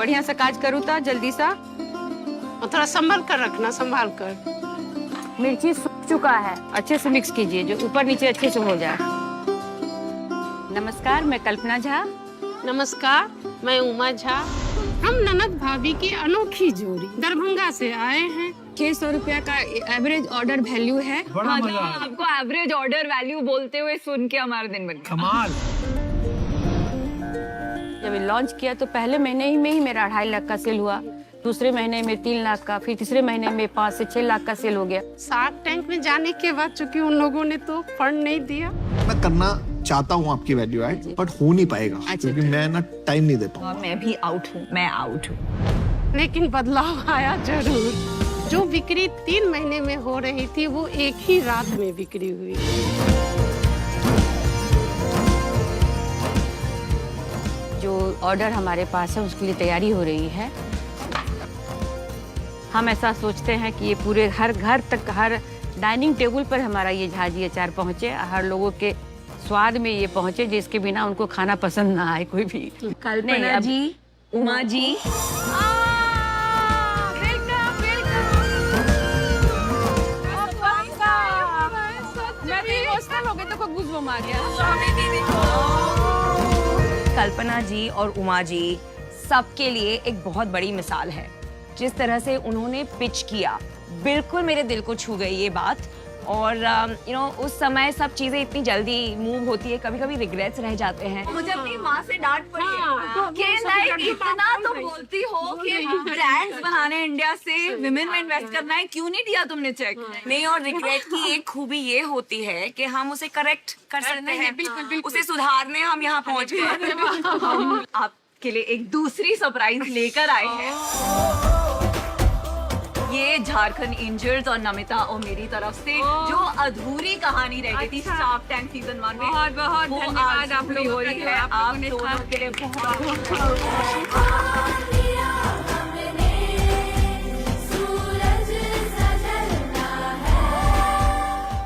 बढ़िया सा काज करूँ था जल्दी सा। और थोड़ा संभल कर रखना, संभाल कर। मिर्ची सूख चुका है, अच्छे से मिक्स कीजिए जो ऊपर नीचे अच्छे से हो जाए। नमस्कार, मैं कल्पना झा। नमस्कार, मैं उमा झा। हम ननद भाभी की अनोखी जोड़ी दरभंगा से आए हैं। 600 रुपया का एवरेज ऑर्डर वैल्यू है। बड़ा मजा आया। आपको एवरेज ऑर्डर वैल्यू बोलते हुए सुन के हमारा दिन बन गया। कमाल। जब लॉन्च किया तो पहले महीने में ही मेरा 2.5 लाख का सेल हुआ, दूसरे महीने में 3 लाख का, फिर तीसरे महीने में 5 से 6 लाख का सेल हो गया। शार्क टैंक में जाने के बाद चूंकि उन लोगों ने तो फंड नहीं दिया। मैं करना चाहता हूँ आपकी वैल्यू ऐड, बट हो नहीं पाएगा क्योंकि मैं ना टाइम नहीं दे पाऊंगा। मैं भी आउट हूँ, मैं आउट हूँ। लेकिन बदलाव आया जरूर। जो बिक्री 3 महीने में हो रही थी वो एक ही रात में बिक्री हुई। जो ऑर्डर हमारे पास है उसके लिए तैयारी हो रही है। हम ऐसा सोचते हैं कि ये पूरे हर घर तक, हर डाइनिंग टेबल पर हमारा ये झाजी अचार पहुँचे, हर लोगों के स्वाद में ये पहुँचे जिसके बिना उनको खाना पसंद ना आए कोई भी। कल्पना जी, उमा जी, कल्पना जी और उमा जी सबके लिए एक बहुत बड़ी मिसाल है। जिस तरह से उन्होंने पिच किया, बिल्कुल मेरे दिल को छू गई ये बात। और उस समय सब चीजें इतनी जल्दी मूव होती है, कभी कभी रिग्रेट्स रह जाते हैं। मुझे अपनी माँ से डांट पड़ी कि नहीं, इतना तो बोलती हो कि ब्रांड्स बनाने इंडिया से विमेन में इन्वेस्ट करना है, क्यों नहीं दिया तुमने चेक? नहीं, और रिग्रेट की एक खूबी ये होती है कि हम उसे करेक्ट कर सकते हैं, बिल्कुल उसे सुधारने हम यहाँ पहुँच गए। हम आपके लिए एक दूसरी सरप्राइज लेकर आए हैं। ये झारखंड एंजल्स और नमिता और मेरी तरफ से जो अधूरी कहानी रह गई थी शार्क टैंक सीजन 1 में, बहुत बहुत धन्यवाद आप लोगों हो रही है। आप दोनों के लिए बहुत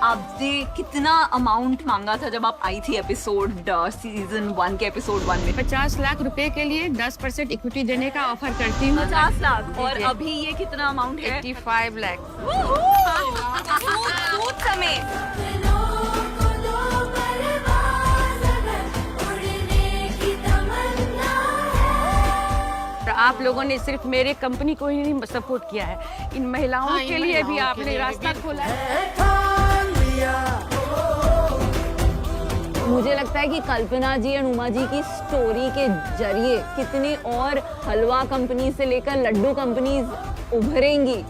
आपने कितना अमाउंट मांगा था जब आप आई थी एपिसोड सीजन 1 के एपिसोड 1 में? 50 लाख रुपए के लिए 10% इक्विटी देने का ऑफर करती हूँ। 50 लाख। और अभी ये कितना अमाउंट है? 85 लाख। समेत। आप लोगों ने सिर्फ मेरे कंपनी को ही नहीं सपोर्ट किया है, इन महिलाओं के लिए भी आपने रास्ता खोला है। मुझे लगता है कि कल्पना जी और उमा जी की स्टोरी के जरिए कितनी और हलवा कंपनी से लेकर लड्डू कंपनीज उभरेंगी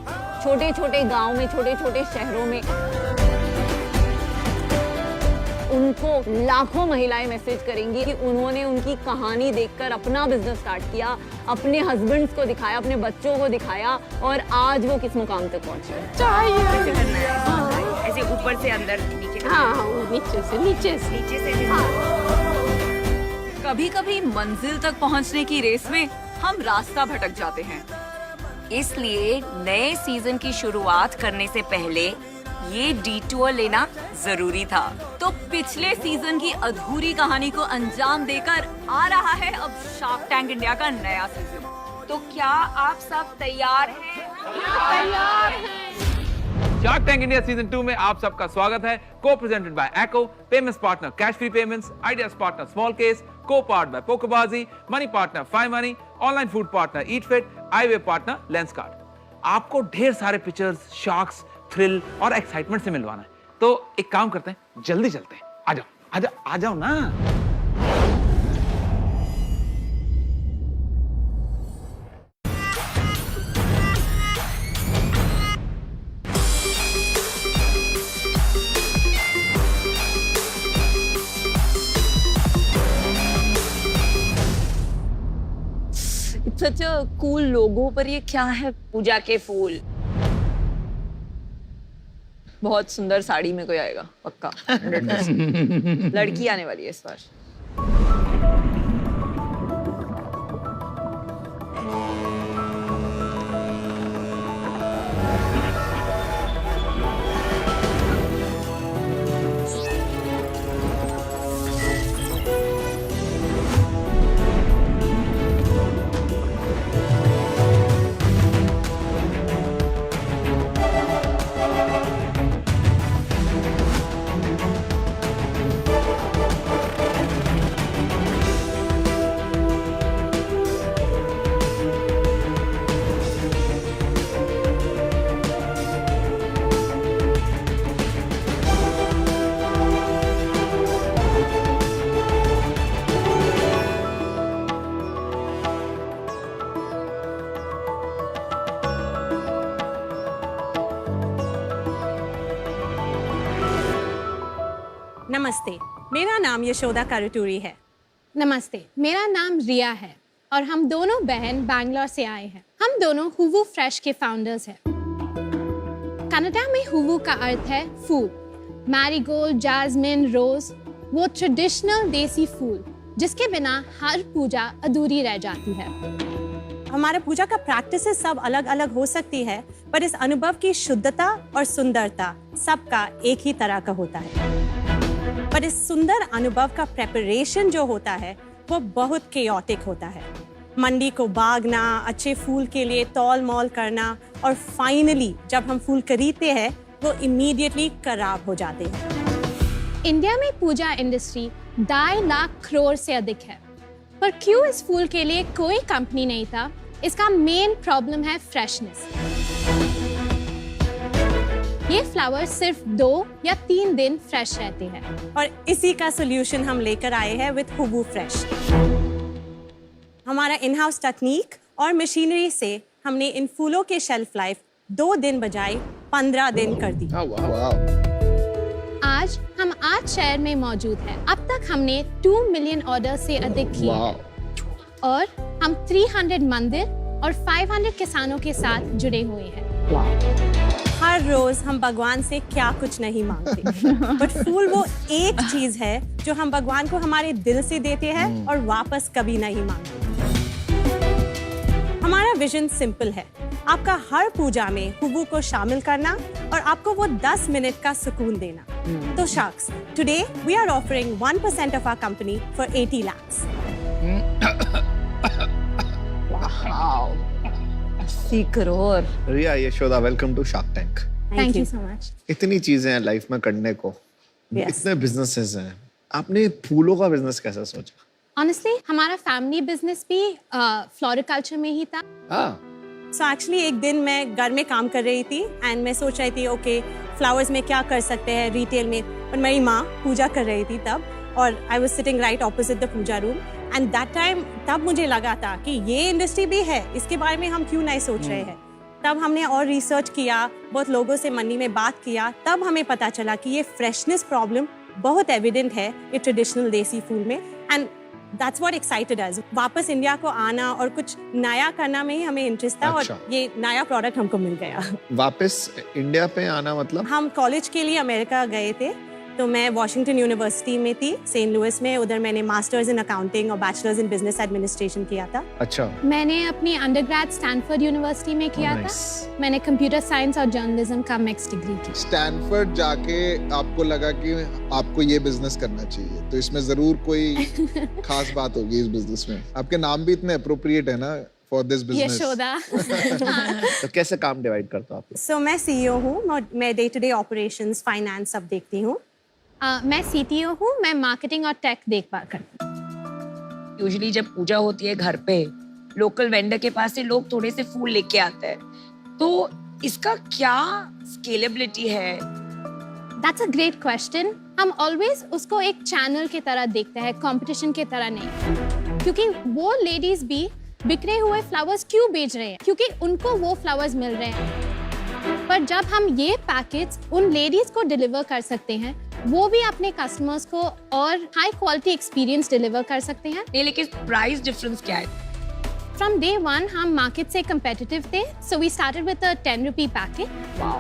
छोटे छोटे गांव में, छोटे छोटे शहरों में। उनको लाखों महिलाएं मैसेज करेंगी कि उन्होंने उनकी कहानी देखकर अपना बिजनेस स्टार्ट किया, अपने हस्बैंड्स को दिखाया, अपने बच्चों को दिखाया और आज वो किस मुकाम तक पहुंचे। ऐसे ऊपर से अंदर, नीचे। हाँ, नीचे से। कभी कभी मंजिल तक पहुंचने की रेस में हम रास्ता भटक जाते हैं, इसलिए नए सीजन की शुरुआत करने से पहले ये डिटूर लेना जरूरी था। तो पिछले सीजन की अधूरी कहानी को अंजाम देकर आ रहा है अब शार्क टैंक इंडिया का नया सीजन। तो क्या आप सब तैयार हैं? तैयार हैं। शार्क टैंक इंडिया सीजन 2 में आप सबका स्वागत है। Co presented by Acko, payments partner Cashfree payments, ideas partner Smallcase, co part by PokerBaazi, money partner five money, online food partner EatFit, eyewear partner Lenskart. आपको ढेर सारे pictures, shocks, thrill और excitement से मिलवाना है, तो एक काम करते हैं, जल्दी चलते हैं। आ जाओ आ जाओ ना। सच कूल लोगो पर ये क्या है? पूजा के फूल। बहुत सुंदर साड़ी में कोई आएगा पक्का। 100%। लड़की आने वाली है इस बार। नमस्ते, मेरा नाम यशोदा कारुटूरी है। नमस्ते, मेरा नाम रिया है और हम दोनों बहन बैंगलोर से आए हैं। हम दोनों हुवू फ्रेश के फाउंडर्स हैं। कनाडा में हुवू का अर्थ है फूल। मैरीगोल्ड, जास्मिन, रोज, वो ट्रेडिशनल देसी फूल जिसके बिना हर पूजा अधूरी रह जाती है। हमारा पूजा का प्रैक्टिसेस सब अलग अलग हो सकती है, पर इस अनुभव की शुद्धता और सुंदरता सबका एक ही तरह का होता है। पर इस सुंदर अनुभव का प्रेपरेशन जो होता है वो बहुत केओटिक होता है। मंडी को भागना, अच्छे फूल के लिए तौल मोल करना और फाइनली जब हम फूल खरीदते हैं वो इमीडिएटली खराब हो जाते हैं। इंडिया में पूजा इंडस्ट्री 2.5 लाख करोड़ से अधिक है, पर क्यों इस फूल के लिए कोई कंपनी नहीं था? इसका मेन प्रॉब्लम है फ्रेशनेस। ये फ्लावर्स सिर्फ 2 या 3 दिन फ्रेश रहते हैं और इसी का सोल्यूशन हम लेकर आए हैं विद हुवू फ्रेश। हमारा इन हाउस टेक्निक और मशीनरी से हमने इन फूलों के शेल्फ लाइफ 2 दिन बजाय 15 दिन कर दी। आज हम 8 शहर में मौजूद हैं। अब तक हमने 2 मिलियन ऑर्डर से अधिक किए हैं और हम 300 मंदिर और 500 किसानों के साथ जुड़े हुए हैं। हर रोज हम भगवान से क्या कुछ नहीं मांगते, बट फूल वो एक चीज है जो हम भगवान को हमारे दिल से देते हैं और वापस कभी नहीं मांगते। हमारा विजन सिंपल है, आपका हर पूजा में हुवू को शामिल करना और आपको वो 10 मिनट का सुकून देना। तो sharks, today we are offering 1% of our company for 80 lakhs। 80 crore. Riya, Yashoda, welcome to Shark Tank. Thank you so much. इतनी चीजें हैं लाइफ में करने को, इतने बिजनेसेस हैं, आपने फूलों का बिजनेस कैसे सोचा? ऑनेस्टली हमारा फैमिली बिजनेस भी फ्लोरिकल्चर में ही था। सो एक्चुअली एक दिन मैं घर में काम कर रही थी एंड मैं सोच रही थी ओके फ्लावर्स में क्या कर सकते हैं रिटेल में, पर मेरी माँ पूजा कर रही थी तब और I was sitting right opposite the puja room and that time तब मुझे लगा था कि ये इंडस्ट्री भी है, इसके बारे में हम क्यों नहीं सोच रहे हैं। तब हमने और रिसर्च किया, बहुत लोगों से मंडी में बात किया, तब हमें पता चला कि ये फ्रेशनेस प्रॉब्लम बहुत एविडेंट है ये ट्रेडिशनल देसी फूल में एंड दैट्स व्हाट एक्साइटेड अस। वापस इंडिया को आना और कुछ नया करना में ही हमें इंटरेस्ट था। अच्छा। और ये नया प्रोडक्ट हमको मिल गया। वापस इंडिया पे आना मतलब? हम कॉलेज के लिए अमेरिका गए थे, तो मैं वॉशिंगटन यूनिवर्सिटी में थी सेंट लुइस में, उधर मैंने मास्टर्स इन अकाउंटिंग और बैचलर्स इन बिजनेस एडमिनिस्ट्रेशन किया था। अच्छा। मैंने अपनी अंडरग्रेड स्टैनफोर्ड यूनिवर्सिटी में किया था। मैंने कंप्यूटर साइंस और जर्नलिज्म का मिक्स डिग्री की। स्टैनफोर्ड जाके आपको लगा कि आपको ये बिजनेस करना चाहिए, तो इसमें जरूर कोई खास बात होगी इस बिजनेस में। आपके नाम भी इतने अप्रोप्रिएट है ना फॉर दिस बिजनेस। यशोदा। तो कैसे काम डिवाइड करते हो आप? सो मैं CEO हूँ, मैं day to day operations, finance सब देखती हूँ। मैं CTO हूँ, मैं मार्केटिंग और टेक देखभाल करती हूँ। यूजुअली जब पूजा होती है घर पे, लोकल वेंडर के पास से लोग थोड़े से फूल लेके आते हैं, तो इसका क्या स्केलेबिलिटी है? That's a great question. हम ऑलवेज उसको एक चैनल की तरह देखते हैं, कंपटीशन की तरह नहीं, क्योंकि वो लेडीज भी बिखरे हुए फ्लावर्स क्यों बेच रहे हैं? क्योंकि उनको वो फ्लावर्स मिल रहे हैं। पर जब हम ये पैकेज उन लेडीज को डिलीवर कर सकते हैं, वो भी अपने कस्टमर्स को और हाई क्वालिटी एक्सपीरियंस डिलीवर कर सकते हैं। नहीं, लेकिन प्राइस डिफरेंस क्या है? फ्रॉम डे 1 हम मार्केट से competitive थे, so we started with a 10 rupee packet.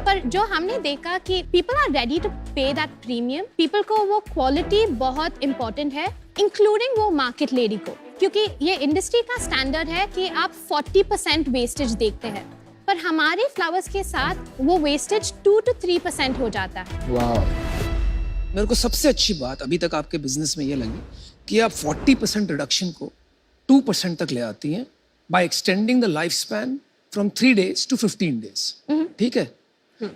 पर जो हमने देखा कि people are ready to pay that premium, people को वो quality बहुत important है, including वो market lady को, क्योंकि ये इंडस्ट्री का स्टैंडर्ड है कि आप 40% वेस्टेज देखते हैं, पर हमारे फ्लावर्स के साथ वो वेस्टेज 2 to 3% हो जाता है। वाह। मेरे को सबसे अच्छी बात अभी तक आपके बिजनेस में ये लगी कि आप 40% रिडक्शन को 2% तक ले आती हैं by extending the life span from 3 days to 15 days। ठीक है,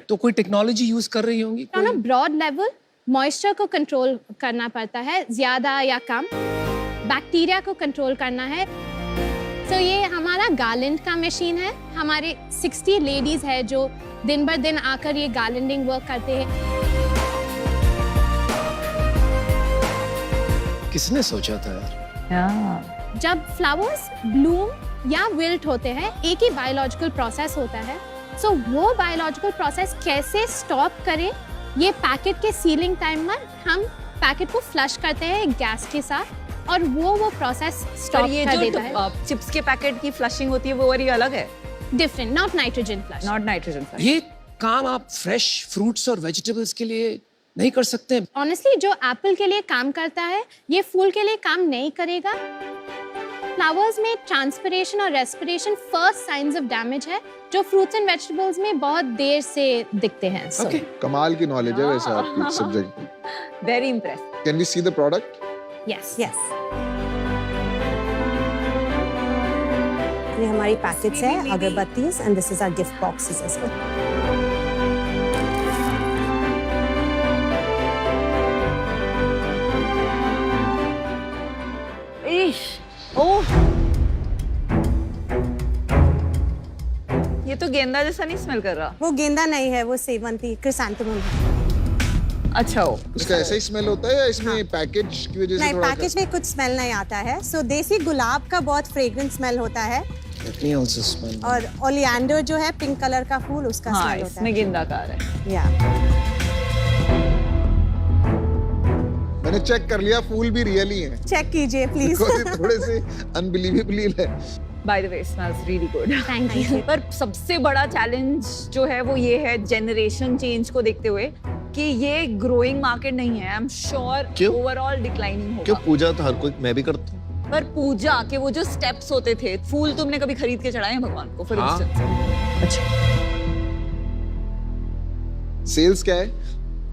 तो कोई टेक्नोलॉजी यूज कर रही होंगी? On a broad level moisture को कंट्रोल करना पड़ता है, ज्यादा या कम, बैक्टीरिया को कंट्रोल करना है। तो ये हमारा गार्लैंड का मशीन है। हमारे 60 लेडीज है जो दिन भर दिन आकर ये गार्लैंडिंग वर्क करते हैं। किसने सोचा था यार? जब फ्लावर्स ब्लूम या विल्ट होते हैं, एक ही बायोलॉजिकल प्रोसेस होता है। सो वो बायोलॉजिकल प्रोसेस कैसे स्टॉप करे, ये पैकेट के सीलिंग टाइम में हम पैकेट को फ्लश करते हैं गैस के साथ और वो प्रोसेस स्टॉप ये कर जो देता है। चिप्स के पैकेट की फ्लशिंग होती है वो वाली अलग है, different, not nitrogen flush. Not nitrogen flush. ये काम आप फ्रेश फ्रूट्स और वेजिटेबल्स के लिए नहीं कर सकते? ऑनेस्टली जो एप्पल के लिए काम करता है ये फूल के लिए काम नहीं करेगा। फ्लावर्स में ट्रांसपिरेशन और respiration first science of damage है जो फ्रूट्स एंड वेजिटेबल्स में बहुत देर से दिखते हैं। ओके, कमाल की नॉलेज है वैसे आपकी इस सब्जेक्ट की। Very impress. Can we see the product? Yes yes, ये हमारी पैकेट्स है अगरबत्तीज and this is our gift boxes as well. Oh, ये तो गेंदा जैसा नहीं स्मेल कर रहा। वो गेंदा नहीं है, वो सेवंती क्रिसैंथेमम है। अच्छा हो, इसका ऐसा ही स्मेल होता है या इसमें पैकेज की वजह से नहीं, थोड़ा पैकेज में कुछ स्मेल नहीं आता है। सो देसी गुलाब का बहुत फ्रेग्रेंट स्मेल होता है let me also smell. और ओलिएंडर जो है पिंक कलर का फूल उसका हाँ स्मेल होता इसमें है। गेंदा का आ रहा है। या मैंने चेक कर लिया, फूल भी रियल ही है। चेक कीजिए प्लीज। थोड़े से अनबिलीवेबली है। By the way smells really good. Thank you. पर सबसे बड़ा चैलेंज जो है वो ये है जनरेशन चेंज को देखते हुए कि ये ग्रोइंग मार्केट नहीं है। आई एम श्योर क्यों? ओवरऑल डिक्लाइनिंग होगा। क्यों? पूजा तो हर कोई, मैं भी करता हूँ। पर पूजा के वो जो स्टेप्स होते थे, फूल तुमने कभी खरीद के चढ़ाए हैं भगवान को फॉर हाँ। इंस्टेंस? अच्छा, सेल्स क्या है?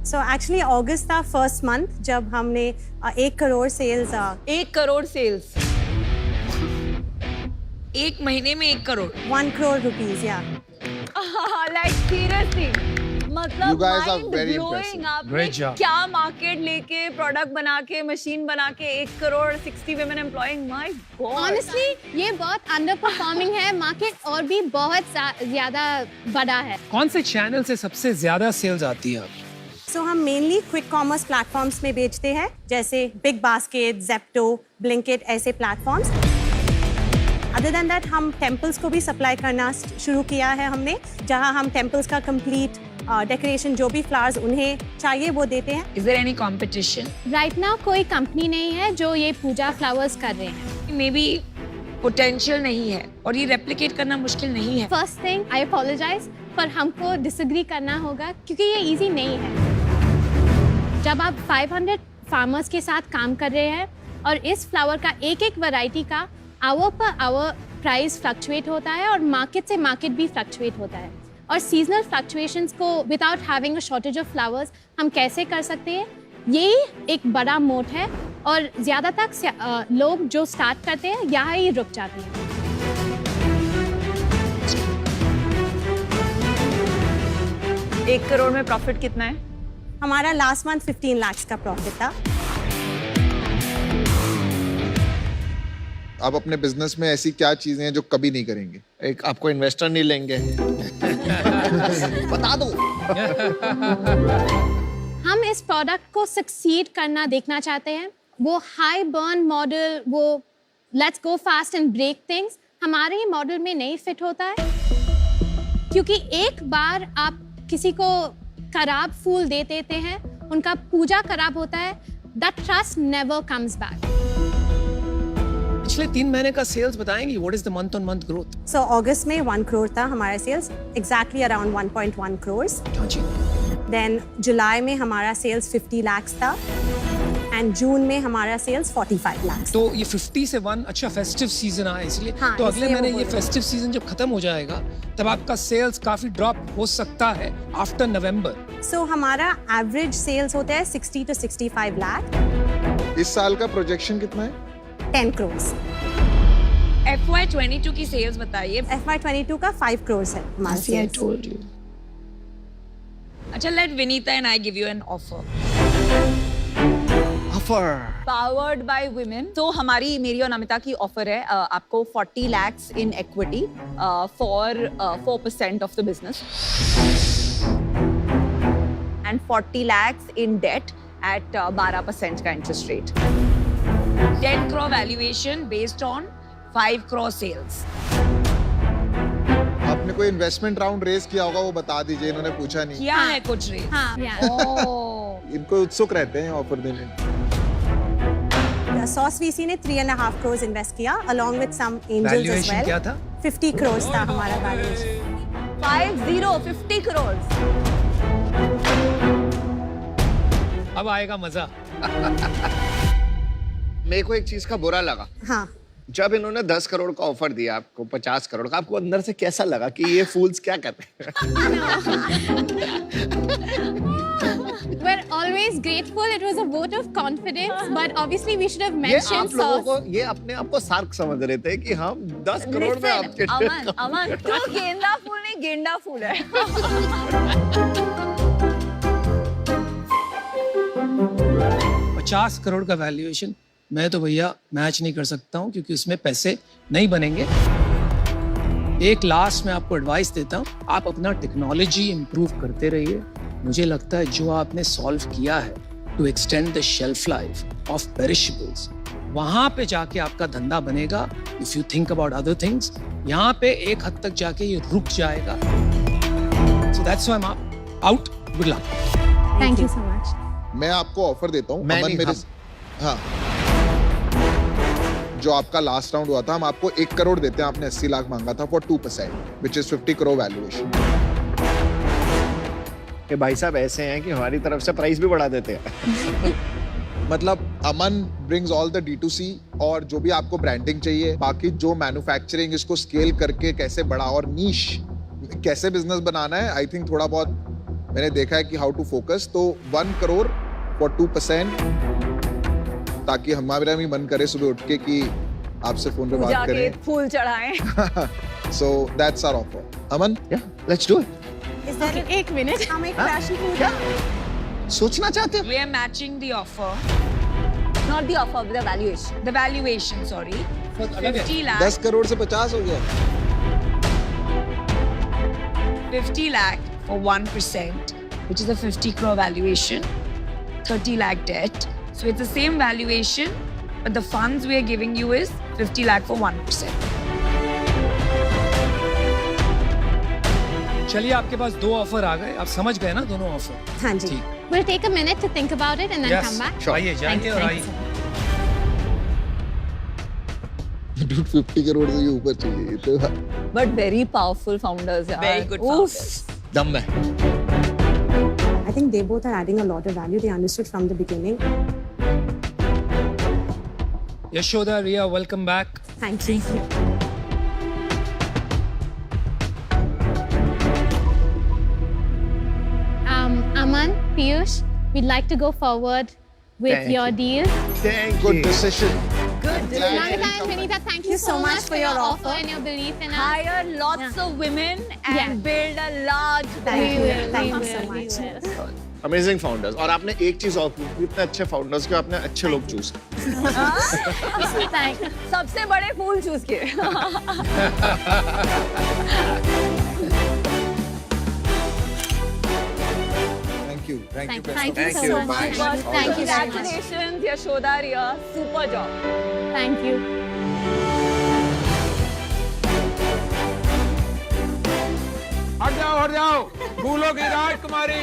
सो एक्चुअली अगस्त था फर्स्ट मंथ जब हमने 1 करोड़ सेल्स 1 करोड़ सेल्स एक महीने में 1 करोड़ 1 करोड़ रुपीस। या लाइक सीरियसली, मतलब You guys are mind very blowing। impressive. आपने Great job. क्या मार्केट लेके प्रोडक्ट बना के मशीन बना के 1 crore 60 women employing, my god। Honestly ये बहुत अंडर परफॉर्मिंग है, मार्केट और भी बहुत ज्यादा बड़ा है। कौन से चैनल से सबसे ज्यादा सेल्स आती है? सो हम मेनली क्विक कॉमर्स प्लेटफॉर्म्स में बेचते हैं जैसे बिग बास्केट, जेप्टो, ब्लिंकिट ऐसे प्लेटफॉर्म्स। अदर देन दैट हम टेम्पल्स को भी सप्लाई करना शुरू किया है हमने, जहां हम टेम्पल्स का कंप्लीट डेकोरेशन जो भी फ्लावर्स उन्हें चाहिए वो देते हैं। Is there any competition? Right now कोई कंपनी नहीं है जो ये पूजा फ्लावर्स कर रहे हैं। मे बी पोटेंशियल नहीं है और ये रेप्लिकेट करना मुश्किल नहीं है। फर्स्ट थिंग आई अपोलोजाइज, पर हमको डिसएग्री करना होगा क्योंकि ये इजी नहीं है। जब आप 500 फार्मर्स के साथ काम कर रहे हैं और इस फ्लावर का एक एक वैरायटी का our per hour price fluctuate होता है और मार्केट से मार्केट भी फ्लक्चुएट होता है, और सीजनल फ्लक्चुएशंस को without having a shortage of flowers हम कैसे कर सकते हैं, यही एक बड़ा मोट है। और ज़्यादातर लोग जो स्टार्ट करते हैं यहाँ ही रुक जाते हैं। 1 करोड़ में प्रॉफिट कितना है? हमारा लास्ट मंथ 15 लाख का प्रॉफिट था। आप अपने बिजनेस में ऐसी क्या चीजें हैं जो कभी नहीं करेंगे? एक आपको इन्वेस्टर नहीं लेंगे। बता दो। हम इस प्रोडक्ट को सक्सीड करना देखना चाहते हैं। वो हाई बर्न मॉडल, वो let's go fast and break things हमारे ही मॉडल में नहीं फिट होता है, क्योंकि एक बार आप किसी को खराब फूल दे देते हैं, उनका पूजा खराब होता है, that trust never comes back. पिछले 3 महीने का सेल्स बताएंगी? What is the month on month growth? So अगस्त में 1 करोड़ था हमारा सेल्स, एग्जैक्टली अराउंड 1.1 करोड़। हाँ जी। देन जुलाई में हमारा सेल्स 50 लाख था एंड जून में हमारा सेल्स 45 लाख। तो ये 50 से 1 अच्छा फेस्टिव सीजन आया इसलिए। हाँ, तो अगले इसलिए वो महीने बोल ये रहे हैं। फेस्टिव सीजन जब खत्म हो जाएगा तब आपका सेल्स काफी ड्रॉप हो सकता है आफ्टर नवंबर। सो हमारा एवरेज सेल्स होता है 60 to 65 लाख। इस साल का प्रोजेक्शन कितना है? 10 करोड़। FY22 की सेल्स बताइए। FY22 का 5 करोड़ है हमारा सेल्स। अच्छा, let Vinita and I give you an offer. Powered by women. तो हमारी, मेरी और नमिता की ऑफर है आपको 40 lakhs in equity for 4% of the business and 40 lakhs in debt at 12% का interest rate. 10 crore valuation based on 5 crore sales। आपने कोई इन्वेस्टमेंट राउंड रेस किया होगा, वो बता दीजिए, इन्होंने पूछा नहीं। क्या है कुछ रेट? हाँ, yeah. इनको उत्सुक रहते हैं ऑफर देने। सॉस वीसी ने 3.5 crores इन्वेस्ट किया along with some angels as valuation well. क्या था? 50 crores था हमारा वैल्यूएशन। 50 crores। अब आएगा मजा। मेरे को एक चीज का बुरा लगा, हाँ, जब इन्होंने 10 करोड़ का ऑफर दिया आपको, 50 करोड़ का, आपको अंदर से कैसा लगा कि ये फूल्स क्या करते हैं? We're always grateful. It was a vote of confidence, but obviously we should have ये mentioned आप लोगों sauce. को, ये अपने आप को सार्क समझ रहे थे कि हम 10 करोड़ में आपके अमन तू गेंदा फूल नहीं गेंडा फूल है। 50 करोड़ का वैल्यूएशन मैं तो भैया मैच नहीं कर सकता हूँ, क्योंकि उसमें पैसे नहीं बनेंगे। एक लास्ट में आपको एडवाइस देता हूँ, आप अपना टेक्नोलॉजी इंप्रूव करते रहिए। मुझे लगता है जो आपने सॉल्व किया है to extend the shelf life of perishables, वहां पे जाके आपका धंधा बनेगा। If you think about other things, यहाँ पे एक हद तक जाके ये रुक जाएगा। So that's why I am out. Good luck. Thank you so much. मैं आपको ऑफर देता हूँ, मैं अमन नहीं, मेरे, हाँ, जो आपका लास्ट राउंड हुआ था, हम आपको 1 करोड़ देते हैं। आपने 80 लाख मांगा था for 2%, which is 50 crore valuation. कि भाई साहब ऐसे हैं कि हमारी तरफ से प्राइस भी बढ़ा देते हैं। मतलब अमन ब्रिंग्स ऑल द D2C, और जो भी आपको ब्रांडिंग चाहिए, बाकी जो मैन्युफैक्चरिंग, इसको स्केल करके कैसे बड़ा और नीश कैसे बिजनेस बनाना है, आई थिंक थोड़ा बहुत मैंने देखा है कि हाउ टू फोकस। तो 1 करोड़ फॉर 2%, ताकि हमारा भी मन करे सुबह उठ के कि आपसे फोन पे बात जाके करें। फूल चढ़ाएं। So that's our offer. Aman, या लेट्स डू इट। एक मिनट। हम एक पैशन पूछा। सोचना चाहते हो? We are matching the offer, Not the offer, the valuation. the valuation, sorry. 50 lakh. 10 crore से 50 हो गया। 50 lakh for 1%, which is a 50 crore valuation, 30 lakh debt. So it's the same valuation, but the funds we are giving you is 50 lakh for 1%. चलिए, आपके पास 2 offer आ गए, आप समझ गए ना दोनों ऑफर? हाँ जी। ठीक। We'll take a minute to think about it and then come back. आइए, जाइए और आइए। Dude, 50 करोड़ से ऊपर चाहिए तो। But very powerful founders, यार। Very good Oof. founders. दम है। I think they both are adding a lot of value. They understood from the beginning. Yashoda, Riya, welcome back. Thank you. Aman, Piyush, we'd like to go forward with Thank your you. deal. Thank Good you. decision. Namita and Vinita, thank you so much for your offer and your belief in us. Hire lots of women and build a large Thank We you. will, Thank we you so will, we much. will. Amazing founders. और आपने एक चीज और की, इतने अच्छे founders के आपने अच्छे लोग चूज किए। Thank you. सबसे बड़े फूल चूज किए। Thank you. Thank you. Thank best you of so luck. much. Thank you so much. Congratulations, Yashoda, Riya. Super job. Thank you. हट जाओ, फूलों की राजकुमारी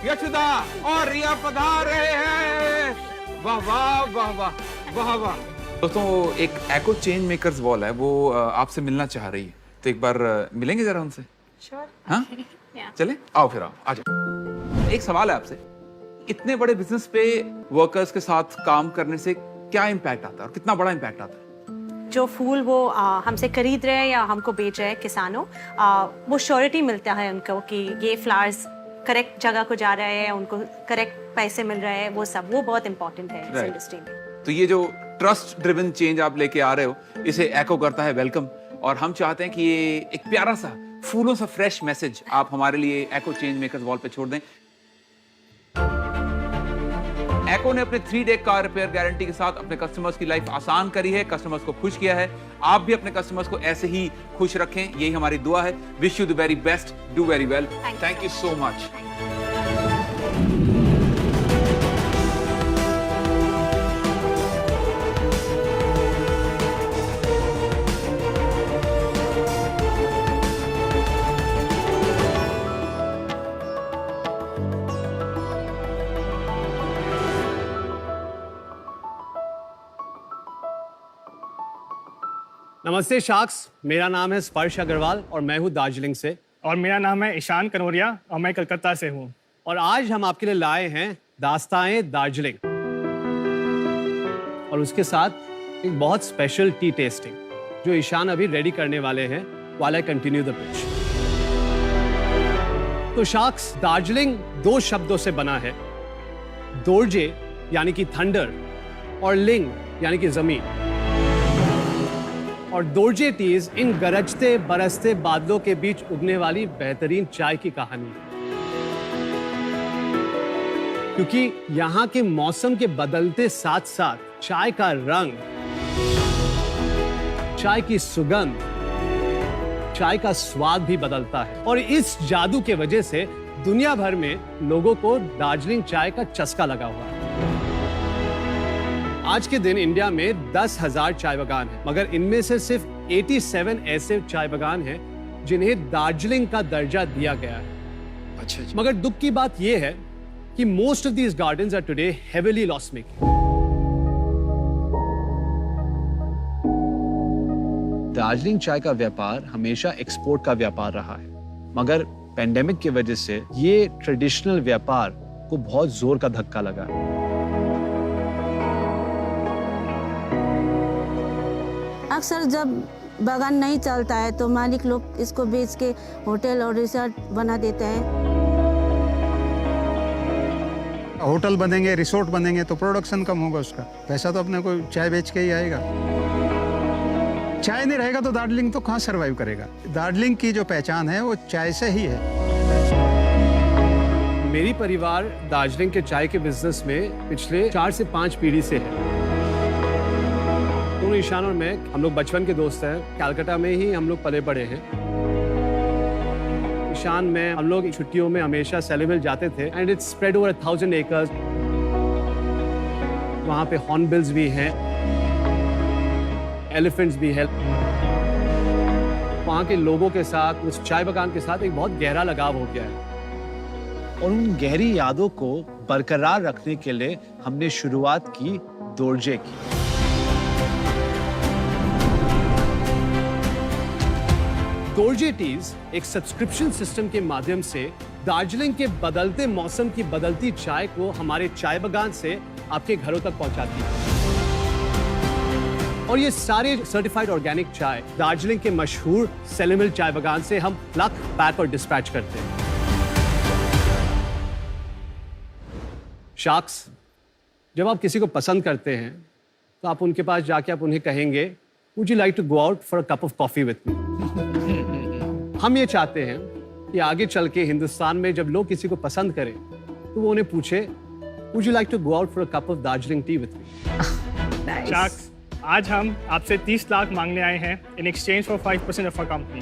यशोदा और रिया पधार रहे हैं। वाह वाह वाह वाह वाह वाह। दोस्तों, एक एको चेंज मेकर्स वॉल है, वो आपसे मिलना चाह रही है, तो एक बार मिलेंगे जरा उनसे। हाँ, चले, आओ फिर, आओ, आ जाओ। एक सवाल है आपसे, इतने बड़े बिजनेस पे वर्कर्स के साथ काम करने से क्या इम्पैक्ट आता है और कितना बड़ा इम्पैक्ट आता है? जो फूल वो हमसे खरीद रहे हैं या हमको बेच रहे हैं किसानों, वो श्योरिटी मिलता है उनको कि ये फ्लावर्स करेक्ट जगह को जा रहे हैं, उनको करेक्ट पैसे मिल रहे हैं, वो सब वो बहुत इंपॉर्टेंट है इस इंडस्ट्री में। तो ये जो ट्रस्ट ड्रिवन चेंज आप लेके आ रहे हो, इसे एको करता है वेलकम, और हम चाहते हैं कि ये एक प्यारा सा फूलों सा फ्रेश मैसेज आप हमारे लिए एको चेंज मेकर्स वॉल पे छोड़ दें। एको ने अपने 3-day कार रिपेयर गारंटी के साथ अपने कस्टमर्स की लाइफ आसान करी है, कस्टमर्स को खुश किया है। आप भी अपने कस्टमर्स को ऐसे ही खुश रखें, यही हमारी दुआ है। Wish you the very best, do very well, thank you so much. नमस्ते शार्क्स, मेरा नाम है स्पर्श अग्रवाल और मैं हूँ दार्जिलिंग से। और मेरा नाम है ईशान कनौरिया और मैं कलकत्ता से हूँ। और आज हम आपके लिए लाए हैं दास्ताए दार्जिलिंग और उसके साथ एक बहुत स्पेशल टी टेस्टिंग जो ईशान अभी रेडी करने वाले हैं while I continue the pitch। तो शार्क्स, दार्जिलिंग 2 शब्दों से बना है, दोर्जे यानी कि थंडर और लिंग यानी कि जमीन। और दोर्जे टीज इन गरजते बरसते बादलों के बीच उगने वाली बेहतरीन चाय की कहानी है, क्योंकि यहाँ के मौसम के बदलते साथ साथ चाय का रंग, चाय की सुगंध, चाय का स्वाद भी बदलता है। और इस जादू के वजह से दुनिया भर में लोगों को दार्जिलिंग चाय का चस्का लगा हुआ है। आज के दिन इंडिया में 10,000 चाय बागान हैं, मगर इनमें से सिर्फ 87 ऐसे चाय बागान हैं जिन्हें दार्जिलिंग का दर्जा दिया गया है। अच्छा। मगर दुख की बात यह है कि most of these gardens are today heavily loss making. Darjeeling चाय का व्यापार हमेशा एक्सपोर्ट का व्यापार रहा है, मगर पेंडेमिक की वजह से ये ट्रेडिशनल व्यापार को बहुत जोर का धक्का लगा है। अक्सर जब बागान नहीं चलता है तो मालिक लोग इसको बेच के होटल और रिसोर्ट बना देते हैं। होटल बनेंगे, रिसोर्ट बनेंगे तो प्रोडक्शन कम होगा, उसका पैसा तो अपने को चाय बेच के ही आएगा। चाय नहीं रहेगा तो दार्जिलिंग तो कहाँ सर्वाइव करेगा। दार्जिलिंग की जो पहचान है वो चाय से ही है। मेरी परिवार दार्जिलिंग के चाय के बिजनेस में पिछले 4 से 5 पीढ़ी से है। दोनों ईशान और मैं, हम लोग बचपन के दोस्त हैं। कलकत्ता में ही हम लोग पले बड़े हैं। ईशान में हम लोग छुट्टियों में हमेशा सेलिब्रेट जाते थे and it's spread over 1000 acres. वहाँ पे हॉर्नबिल्स भी हैं, एलिफेंट्स भी है। वहाँ के लोगों के साथ, उस चाय बागान के साथ एक बहुत गहरा लगाव हो गया है। और उन गहरी यादों को बरकरार रखने के लिए हमने शुरुआत की दोर्जे की। दोर्जे टीज एक सब्सक्रिप्शन सिस्टम के माध्यम से दार्जिलिंग के बदलते मौसम की बदलती चाय को हमारे चाय बागान से आपके घरों तक पहुंचाती है। और ये सारे सर्टिफाइड ऑर्गेनिक चाय दार्जिलिंग के मशहूर सेलेमिल चाय बागान से हम प्लक, पैक और डिस्पैच करते हैं। शार्क्स, जब आप किसी को पसंद करते हैं तो आप उनके पास जाके आप उन्हें कहेंगे, would you like to go out for a cup of coffee with me. हम ये चाहते हैं कि आगे चल के हिंदुस्तान में जब लोग किसी को पसंद करें तो वो उन्हें पूछे, would you like to go out for a cup of Darjeeling tea with me. Sharks, आज हम आपसे 30 लाख मांगने आए हैं in exchange for 5% of our company.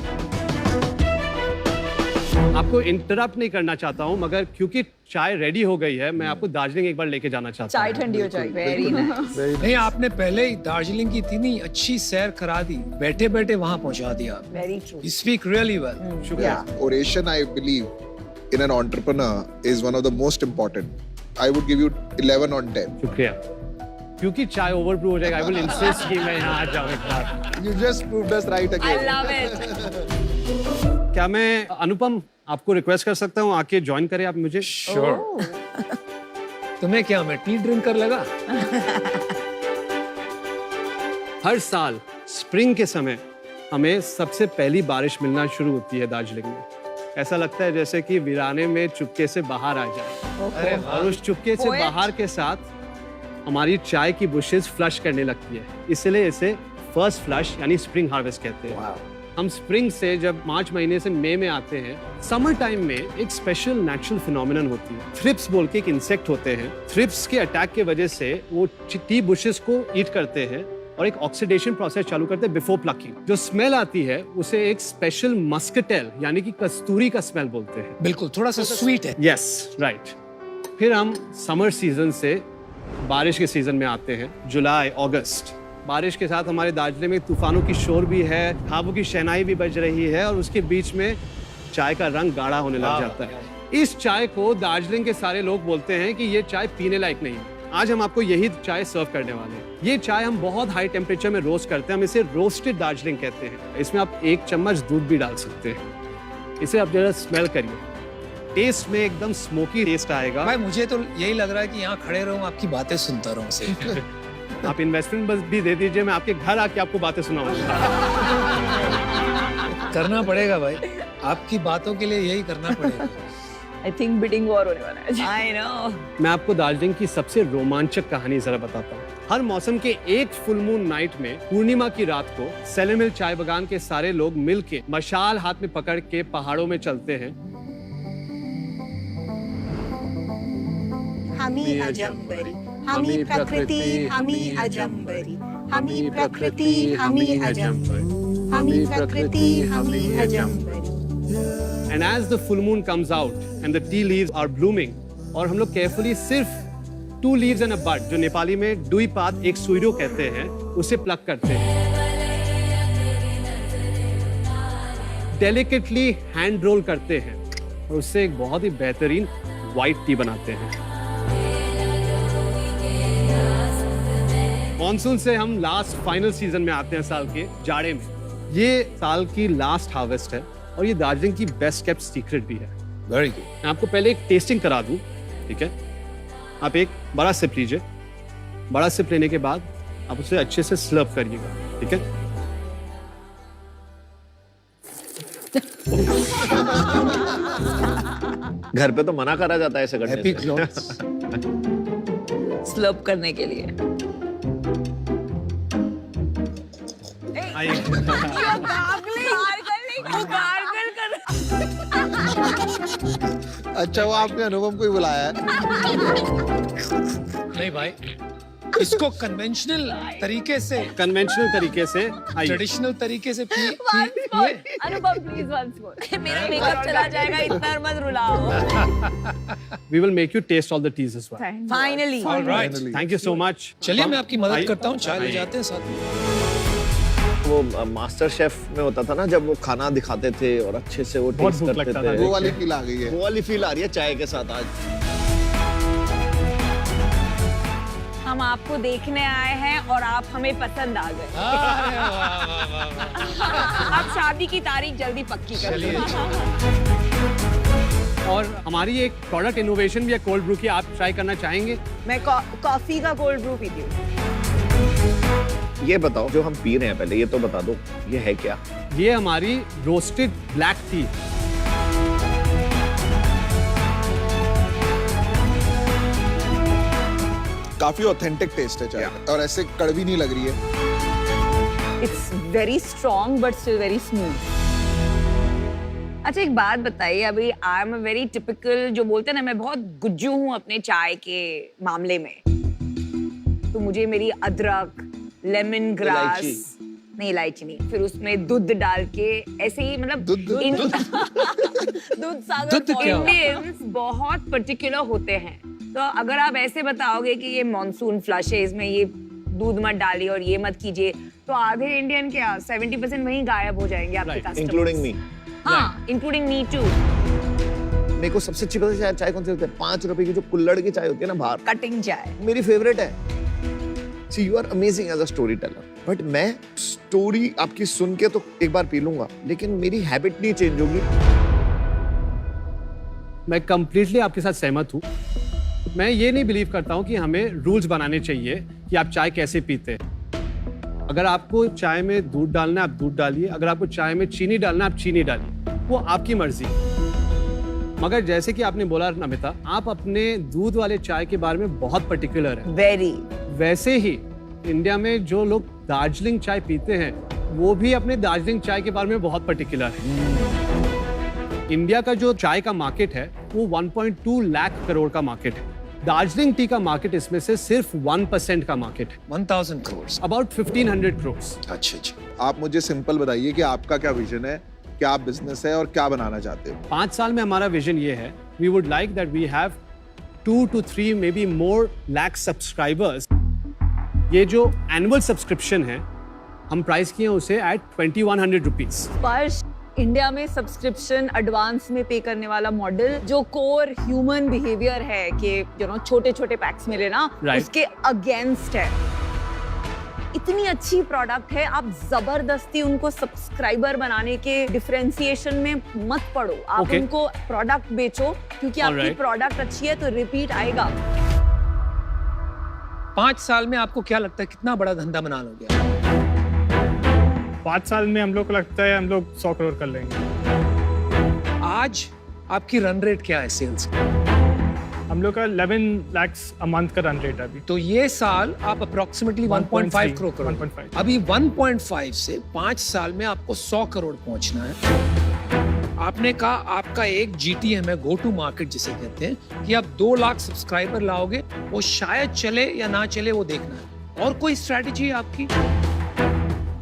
आपको इंटरप्ट नहीं करना चाहता हूं, मगर क्योंकि चाय रेडी हो गई है, मैं आपको दार्जिलिंग एक बार लेके जाना चाहता हूं। चाय ठंडी हो जाएगी। Very nice. नहीं, आपने पहले ही दार्जिलिंग की इतनी अच्छी सैर करा दी, बैठे बैठे वहां पहुंचा दिया। Very true. You speak really well. शुक्रिया। Oration, I believe in an entrepreneur is one of the most important. I would give you 11 on 10. शुक्रिया। क्योंकि चाय ओवरब्रू हो जाएगा, I will insist कि मैं यहाँ आ जाऊँ एक बार। You just proved us right again. I love it. क्या मैं अनुपम आपको रिक्वेस्ट कर सकता हूँ आके ज्वाइन करें आप मुझे? Sure. तुम्हें क्या मैं टी ड्रिंकर लगा? हर साल स्प्रिंग के समय हमें सबसे पहली बारिश मिलना शुरू होती है दार्जिलिंग में। ऐसा लगता है जैसे कि वीराने में चुपके से बाहर आ जाए। और उस चुपके से बाहर के साथ हमारी चाय की बुशेस फ्लश करने लगती है, इसलिए इसे फर्स्ट फ्लश यानी स्प्रिंग हार्वेस्ट कहते हैं। हम स्प्रिंग से जब मार्च महीने से मई में आते हैं, समर टाइम में एक स्पेशल नेचुरल फिनोमिनन होती है। थ्रिप्स बोल के एक इंसेक्ट होते हैं। थ्रिप्स के अटैक के वजह से वो टी बुशेस को ईट करते हैं और एक ऑक्सीडेशन प्रोसेस चालू करते हैं बिफोर प्लकिंग। जो स्मेल आती है उसे एक स्पेशल मस्कटेल यानी कि कस्तूरी का स्मेल बोलते हैं। बिल्कुल, थोड़ा सा स्वीट है। Yes, right. फिर हम समर सीजन से बारिश के सीजन में आते हैं, जुलाई अगस्त। बारिश के साथ हमारे दार्जिलिंग में तूफानों की शोर भी है, खाबों की शहनाई भी बज रही है और उसके बीच में चाय का रंग गाढ़ा होने लग जाता है। इस चाय को दार्जिलिंग के सारे लोग बोलते हैं कि ये चाय पीने लायक नहीं है, आज हम आपको यही चाय सर्व करने वाले हैं। ये चाय हम बहुत हाई टेम्परेचर में रोस्ट करते हैं, हम इसे रोस्टेड दार्जिलिंग कहते हैं। इसमें आप 1 चम्मच दूध भी डाल सकते हैं। इसे आप जरा स्मेल करिए, टेस्ट में एकदम स्मोकी टेस्ट आएगा। भाई मुझे तो यही लग रहा है कि यहाँ खड़े रहूं, आपकी बातें सुनता रहूं से। आप इन्वेस्टमेंट बस भी दे दीजिए, मैं आपके घर आके आपको बातें सुनाऊंगा। करना पड़ेगा भाई, आपकी बातों के लिए यही करना पड़ेगा। आई थिंक बिडिंग वॉर होने वाला है। I know. मैं आपको दार्जिलिंग की सबसे रोमांचक कहानी जरा बताता हूँ। हर मौसम के एक फुल मून नाइट में पूर्णिमा की रात को सेलर मिल चाय बागान के सारे लोग मिलके मशाल हाथ में पकड़ के पहाड़ों में चलते हैं। हमी अजंबरी, हमी प्रकृति, हमी अजंबरी, हमी प्रकृति, हमी अजंबरी, हमी प्रकृति, हमी अजंबरी। And as the full moon comes out and the tea leaves are blooming, और हम लोग केयरफुली सिर्फ 2 leaves and a bud, जो नेपाली में दुई पात एक सुइरो कहते हैं, उसे प्लक करते हैं। डेलिकेटली हैंड रोल करते हैं और उससे एक बहुत ही बेहतरीन व्हाइट टी बनाते हैं। मॉनसून से हम लास्ट फाइनल सीजन में आते हैं साल के जाड़े में। ये साल की लास्ट हार्वेस्ट है और ये दार्जिलिंग की बेस्ट केप्ट सीक्रेट भी है। Very good. मैं आपको पहले एक टेस्टिंग करा दूं, ठीक है? आप एक बड़ा सिप लीजिए। बड़ा सिप लेने के बाद आप उसे अच्छे से स्लर्प करिएगा, ठीक है? घर पे तो मना करा जाता है ऐसे करने हैप्पी से। क्लोथ्स। स्लर्प करने के लिए। अच्छा वो आपने अनुपम को ही बुलाया है। नहीं भाई, इसको कन्वेंशनल तरीके से ट्रेडिशनल तरीके से अनुपम प्लीज वंस मोर। मेरा मेकअप चला जाएगा, इतना मत रुलाओ। We will make you taste all the teas as well. Finally. All right. Thank you so much. चलिए मैं आपकी मदद करता हूँ, चाय ले जाते हैं साथ में। वो मास्टर शेफ में होता था ना, जब वो खाना दिखाते थे और अच्छे से वो बहुत टेस्ट भूख करते लगता थे। था। वो वाली फील आ गई है। वो वाली फील आ रही है चाय के साथ आज। हम आपको देखने आए हैं और आप हमें पसंद आ गए। अब शादी की तारीख जल्दी पक्की कर लो। और हमारी एक प्रोडक्ट इनोवेशन भी है कोल्ड ब्रू की, आप ट्राई करना चाहेंगे? मैं कॉफी का कोल्ड ब्रू पीती हूँ। ये बताओ, जो हम पी रहे हैं पहले ये तो बता दो, ये है क्या? ये हमारी रोस्टेड ब्लैक टी। काफी ऑथेंटिक टेस्ट है चाय का और ऐसे कड़वी नहीं लग रही है। It's very strong but still very smooth. अच्छा एक बात बताइए, अभी I am a very typical, जो बोलते हैं ना, मैं बहुत गुज्जू हूँ अपने चाय के मामले में। तो मुझे मेरी अदरक, लेमन ग्रास, नहीं इलायची नहीं, फिर उसमें दूध डाल के ऐसे ही, मतलब दूध सागर। इंडियंस बहुत पर्टिकुलर होते हैं, तो अगर आप ऐसे बताओगे कि ये मॉनसून फ्लश है, इसमें ये दूध मत डालिए और ये मत कीजिए, तो आधे इंडियन क्या 70% वहीं गायब हो जाएंगे आपके कस्टमर्स। Including me. हाँ, इंक्लूडिंग मी टू। मेरे को सबसे अच्छी पता है चाय कौन सी होती है? 5 रुपए की जो कुल्हड़ की चाय होती है ना बाहर, कटिंग चाय मेरी फेवरेट है। See you are amazing as a storyteller, but मैं स्टोरी आपकी सुन के तो एक बार पी लूंगा, लेकिन मेरी हैबिट नहीं चेंज होगी। मैं कंप्लीटली आपके साथ सहमत हूँ। मैं ये नहीं बिलीव करता हूँ कि हमें रूल्स बनाने चाहिए कि आप चाय कैसे पीते हैं। अगर आपको चाय में दूध डालना है आप दूध डालिए, अगर आपको चाय में चीनी डालना है आप चीनी डालिए, वो आपकी मर्जी। मगर जैसे कि आपने बोला नमिता, आप अपने दूध वाले चाय के बारे में बहुत पर्टिकुलर है। वेरी। वैसे ही इंडिया में जो लोग दार्जिलिंग चाय पीते हैं वो भी अपने दार्जिलिंग चाय के बारे में बहुत पर्टिकुलर है। इंडिया का जो चाय का मार्केट है वो 1.2 लाख करोड़ का मार्केट है। दार्जिलिंग टी का मार्केट इसमें से सिर्फ 1% का मार्केट है। 1000 करोड़, अबाउट 1500 करोड़। अच्छा। आप मुझे सिंपल बताइए कि आपका क्या विजन है, क्या बिजनेस है और क्या बनाना चाहते हो? 5 साल में हमारा विजन ये है, we would like that we have 2 to 3 maybe more lakh subscribers. ये जो एनुअल सब्सक्रिप्शन है हम प्राइस किए उसे एट 2100 रुपीज। इंडिया में सब्सक्रिप्शन एडवांस में पे करने वाला मॉडल जो कोर ह्यूमन बिहेवियर है कि छोटे छोटे पैक्स में लेना, उसके अगेंस्ट है। इतनी अच्छी प्रोडक्ट है, आप जबरदस्ती उनको सब्सक्राइबर बनाने के डिफरेंशिएशन में मत पड़ो। आप उनको प्रोडक्ट बेचो, क्योंकि आपकी प्रोडक्ट अच्छी है तो रिपीट आएगा। 5 साल में आपको क्या लगता है कितना बड़ा धंधा बना लोगे? 5 साल में हम लोग को लगता है हम लोग 100 करोड़ कर लेंगे। आज आपकी रन रेट क्या है सेल्स? हम लोग का 11 lakhs a month का रन रेट है अभी। तो ये साल आप अप्रोक्सीमेटली 1.5 करोड़। 1.5। अभी 1.5 से 5 साल में आपको 100 करोड़ पहुंचना है। आपने कहा आपका एक GTM है, गो टू मार्केट जिसे कहते हैं, कि आप 2 लाख सब्सक्राइबर लाओगे, वो शायद चले या ना चले वो देखना है। और कोई स्ट्रैटेजी है आपकी?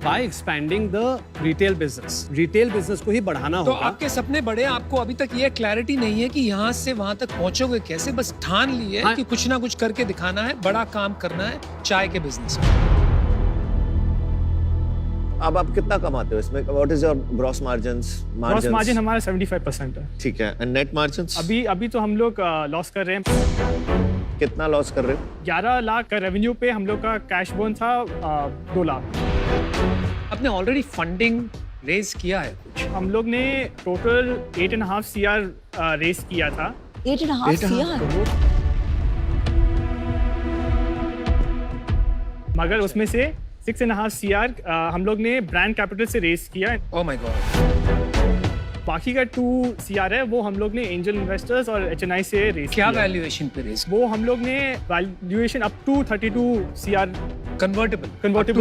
By expanding the retail business, retail business को ही बढ़ाना तो होगा। आपके सपने बड़े, आपको अभी तक ये क्लैरिटी नहीं है कि यहाँ से वहां तक पहुंचोगे कैसे, बस ठान लिए कि कुछ ना कुछ करके दिखाना है, बड़ा काम करना है चाय के बिजनेस में। अब आप कितना कमाते हो इसमें? What is your gross margins? Gross margin हमारा 75% है। ठीक है। And net margins? अभी तो हम लोग लॉस कर रहे हैं। कितना लॉस कर रहे हो? 11 लाख का रेवेन्यू पे हम लोग का कैश बर्न था 2 लाख। आपने ऑलरेडी फंडिंग रेज किया है कुछ? हम लोग ने टोटल 8.5 CR रेज किया था। 8.5 CR? मगर उसमें से 6.5 CR हम लोग ने ब्रांड कैपिटल से रेज किया। Oh my god. बाकी का 2 CR है वो हम लोग ने एंजल इन्वेस्टर्स और HNI से रेज क्या वैल्यूएशन पे रेज? वो हम लोग ने valuation up to 32 CR convertible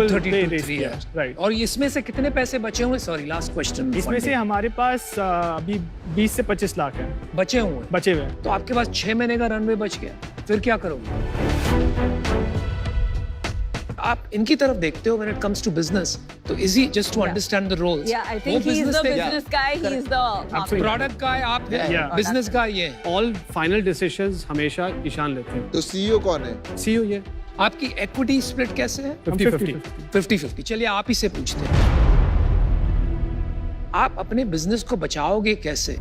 32 right. और इसमें से कितने पैसे बचे हुए? Sorry last question. इसमें से हमारे पास अभी 20 से 25 लाख है बचे हुए। तो आपके पास 6 महीने का रनवे बच गया, फिर क्या करोगे? आप इनकी तरफ देखते हो when it comes to business, तो easy just to understand the roles. Yeah, I think he's the business guy, he's the product guy, आप business guy ये। All final decisions हमेशा ईशान लेते हैं। तो CEO कौन है? CEO ये। आपकी equity split कैसे है? 50-50। चलिए आप ही से पूछते हैं, आप अपने बिजनेस को बचाओगे कैसे?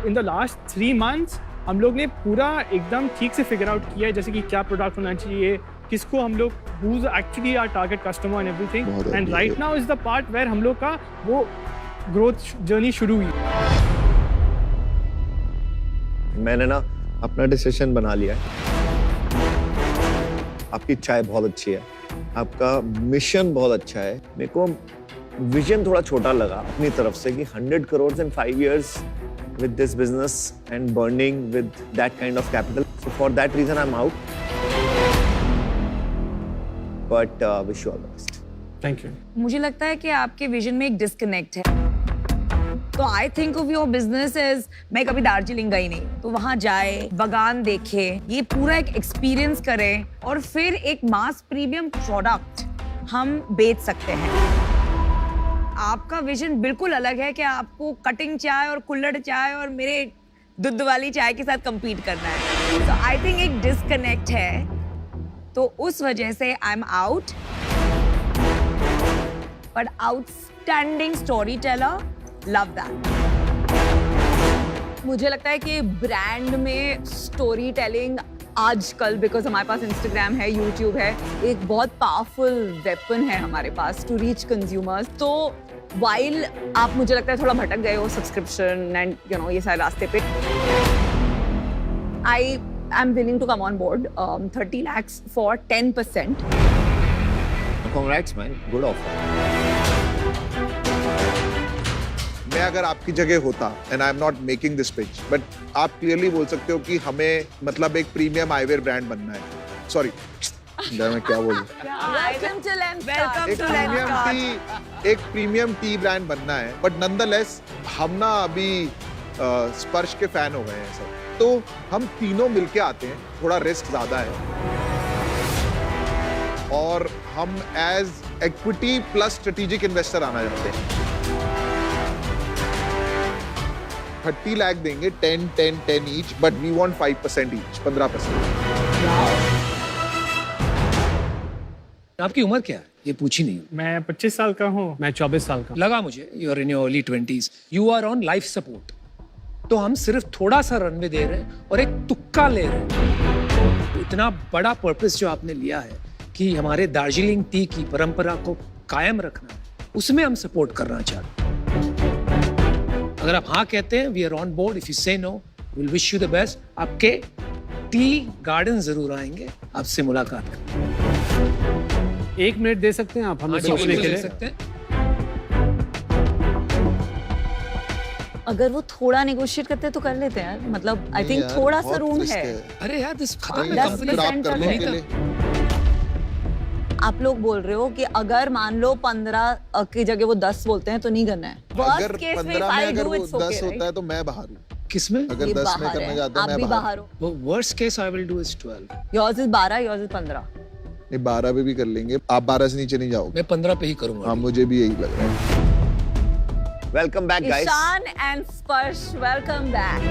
In the last 3 months हम लोग ने पूरा एकदम ठीक से फिगर आउट किया है, जैसे कि क्या प्रोडक्ट होना चाहिए, किसको हम लोग who's actually our target customer and everything, and right now is the part where हम लोग का वो ग्रोथ जर्नी शुरू हुई। मैंने ना अपना डिसीजन बना लिया है। आपकी चाय बहुत अच्छी है, आपका मिशन बहुत अच्छा है। मेरे को विजन थोड़ा छोटा लगा अपनी तरफ से कि 100 crores in 5 years with this business and burning with that kind of capital. So for that reason I'm out. But wish you all the best. Thank you. मुझे लगता है कि आपके विजन में एक डिस्कनेक्ट है। तो I think of your business as, मैं कभी दार्जिलिंग गई नहीं, तो वहां जाए, बगान देखे, ये पूरा एक एक्सपीरियंस करें और फिर एक मास प्रीमियम प्रोडक्ट हम बेच सकते हैं। आपका विजन बिल्कुल अलग है कि आपको कटिंग चाय और कुल्हड़ चाय और मेरे दूध वाली चाय के साथ compete करना है। तो आई थिंक एक डिस्कनेक्ट है, तो उस वजह से आई am out. But outstanding story teller, love that. मुझे लगता है कि ब्रांड में स्टोरी टेलिंग आजकल, बिकॉज हमारे पास इंस्टाग्राम है, यूट्यूब है, एक बहुत पावरफुल वेपन है हमारे पास टू रीच कंज्यूमर्स। तो वाइल आप मुझे लगता है थोड़ा भटक गए हो सब्सक्रिप्शन एंड ये सारे रास्ते पे, I am willing to come on board 30 lakhs for 10%. Congrats man, good offer. मैं अगर आपकी जगह होता, and I am not making this pitch, but आप क्लियरली बोल सकते हो कि हमें मतलब एक प्रीमियम आईवेयर ब्रांड बनना है। सॉरी मैं क्या बोलूं, एक प्रीमियम टी ब्रांड बनना है, बट नॉनदलेस हम ना अभी स्पर्श के फैन हो गए हैं सब, तो हम तीनों मिलके आते हैं, थोड़ा रिस्क ज्यादा है, और हम as equity plus strategic investor आना चाहते हैं। 30 लाख देंगे, 10 each, but we want 5% each, 15%. आपकी उम्र क्या है? ये पूछी नहीं। मैं 25 साल का हूँ। मैं 24 साल का। लगा मुझे you are in your early 20s, you are on life support. तो हम सिर्फ थोड़ा सा रनवे दे रहे हैं और एक तुक्का ले रहे हैं। इतना बड़ा पर्पस जो आपने लिया है कि हमारे दार्जिलिंग टी की परंपरा को कायम रखना, उसमें हम सपोर्ट करना चाहते हैं। अगर आप हाँ कहते हैं, we are on board. If you say no, will wish you the best. आपके टी गार्डन जरूर आएंगे आपसे मुलाकात करने। 1 मिनट दे सकते हैं आप हमें सोचने के लिए? सकते हैं। अगर वो थोड़ा नेगोशिएट करते तो कर लेते हैं यार, मतलब आई थिंक थोड़ा सा रूम है। अरे यार दिस खत्म 10% आप लोग बोल रहे हो कि अगर मान लो 15 की जगह वो 10 बोलते हैं तो नहीं करना है। अगर 15 में अगर वो 10 होता है तो मैं बाहर हूँ। किसमें? अगर 10 में करने जाता है मैं बाहर हूँ। वो worst case I will do is 12। Yours is 12, yours is 15। नहीं 12 पे भी कर लेंगे, आप 12 से नीचे नहीं जाओगे। मैं 15 पे ही करूंगा। हाँ मुझे भी यही लग रहा है। Welcome back guys. Ishaan and Sparsh, welcome back.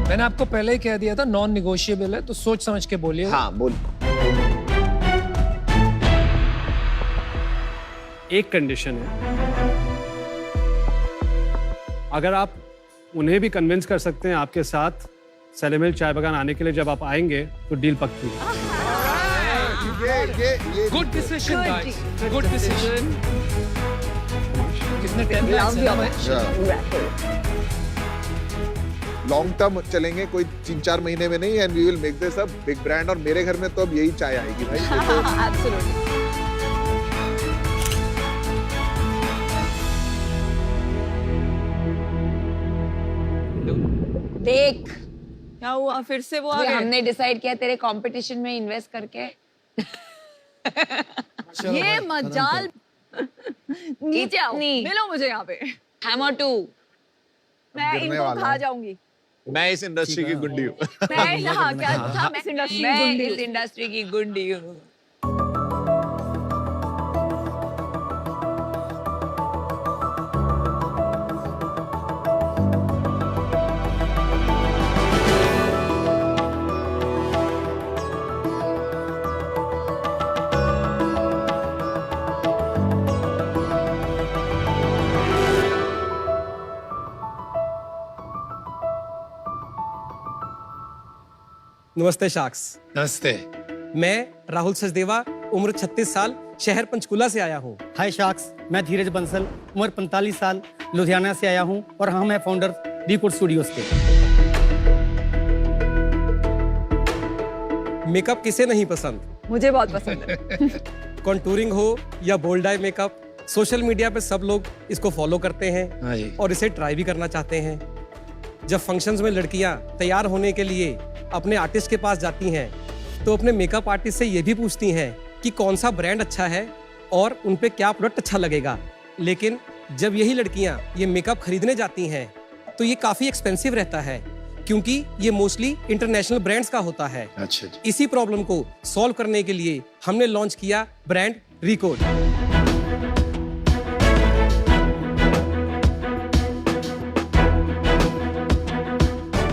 मैंने आपको पहले ही कह दिया था नॉन निगोशिएबल है, तो सोच समझ के बोलिए। हाँ बोल। एक कंडीशन है, अगर आप उन्हें भी कन्विंस कर सकते हैं आपके साथ सेलेमिल चाय बागान आने के लिए, जब आप आएंगे तो डील पक्की। ये good decision guys, good decision. कितने टाइम लॉन्ग टर्म चलेंगे, कोई 3-4 महीने में नहीं। And we will make this a big brand. और मेरे घर में तो अब यही चाय आएगी भाई। एब्सोल्युटली। देख क्या हुआ फिर से वो आ गए? हमने डिसाइड किया तेरे कंपटीशन में इन्वेस्ट करके ये मजाल। नीचे आओ, मिलो मुझे यहाँ पे। हैमर 2 मैं इनको खा जाऊंगी। मैं इस इंडस्ट्री की गुंडी हूँ। मैं यहाँ क्या था? मैं इस इंडस्ट्री की गुंडी हूँ। नमस्ते शाक्स। नमस्ते। मैं राहुल सचदेवा, उम्र 36 साल, शहर पंचकुला से आया हूँ। हाय शाक्स, मैं धीरज बंसल, उम्र 45 साल, लुधियाना से आया हूँ और हम हैं फाउंडर रिकॉर्ड स्टूडियोज के। मेकअप किसे नहीं पसंद? मुझे बहुत पसंद है। कॉन्टूरिंग हो या bold eye makeup, social media पे सब लोग इसको फॉलो करते हैं और इसे ट्राई भी करना चाहते हैं। जब फंक्शंस में लड़कियां तैयार होने के लिए अपने आर्टिस्ट के पास जाती हैं तो अपने मेकअप आर्टिस्ट से ये भी पूछती हैं कि कौन सा ब्रांड अच्छा है और उन पे क्या प्रोडक्ट अच्छा लगेगा। लेकिन जब यही लड़कियां ये मेकअप खरीदने जाती हैं तो ये काफ़ी एक्सपेंसिव रहता है, क्योंकि ये मोस्टली इंटरनेशनल ब्रांड्स का होता है। अच्छा जी। इसी प्रॉब्लम को सॉल्व करने के लिए हमने लॉन्च किया ब्रांड रिकॉर्ड।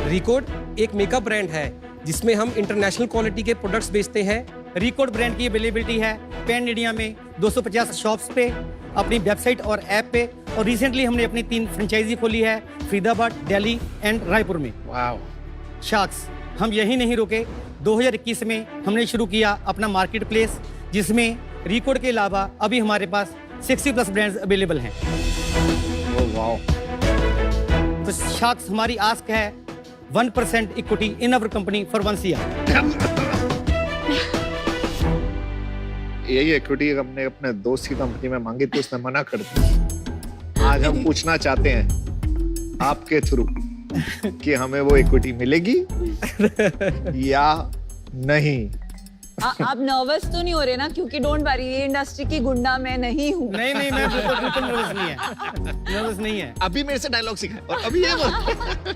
रिकॉर्ड एक मेकअप ब्रांड है जिसमें हम इंटरनेशनल क्वालिटी के प्रोडक्ट्स बेचते हैं। रिकॉर्ड ब्रांड की अवेलेबिलिटी है पैन इंडिया में 250 शॉप्स पे, अपनी वेबसाइट और ऐप पे, और रिसेंटली हमने अपनी 3 फ्रेंचाइजी खोली है फरीदाबाद, दिल्ली एंड रायपुर में। वाओ। शाक्स, हम यही नहीं रुके। 2021 में हमने शुरू किया अपना मार्केट प्लेस, जिसमें रिकॉर्ड के अलावा अभी हमारे पास 60+ ब्रांड्स अवेलेबल हैं। Oh wow. तो शाक्स, हमारी आस्क है 1% equity in our company for 1 year. यही इक्विटी हमने अपने दोस्त की कंपनी में मांगी थी, उसने मना कर दिया। आज हम पूछना चाहते हैं आपके थ्रू कि हमें वो इक्विटी मिलेगी या नहीं। आप नर्वस तो नहीं हो रहे ना? क्योंकि डोंट वरी, ये इंडस्ट्री की गुंडा मैं नहीं हूँ। नहीं, मैं बिल्कुल नर्वस नहीं है। नर्वस नहीं है। अभी मेरे से डायलॉग सीखा है और अभी ये बोल।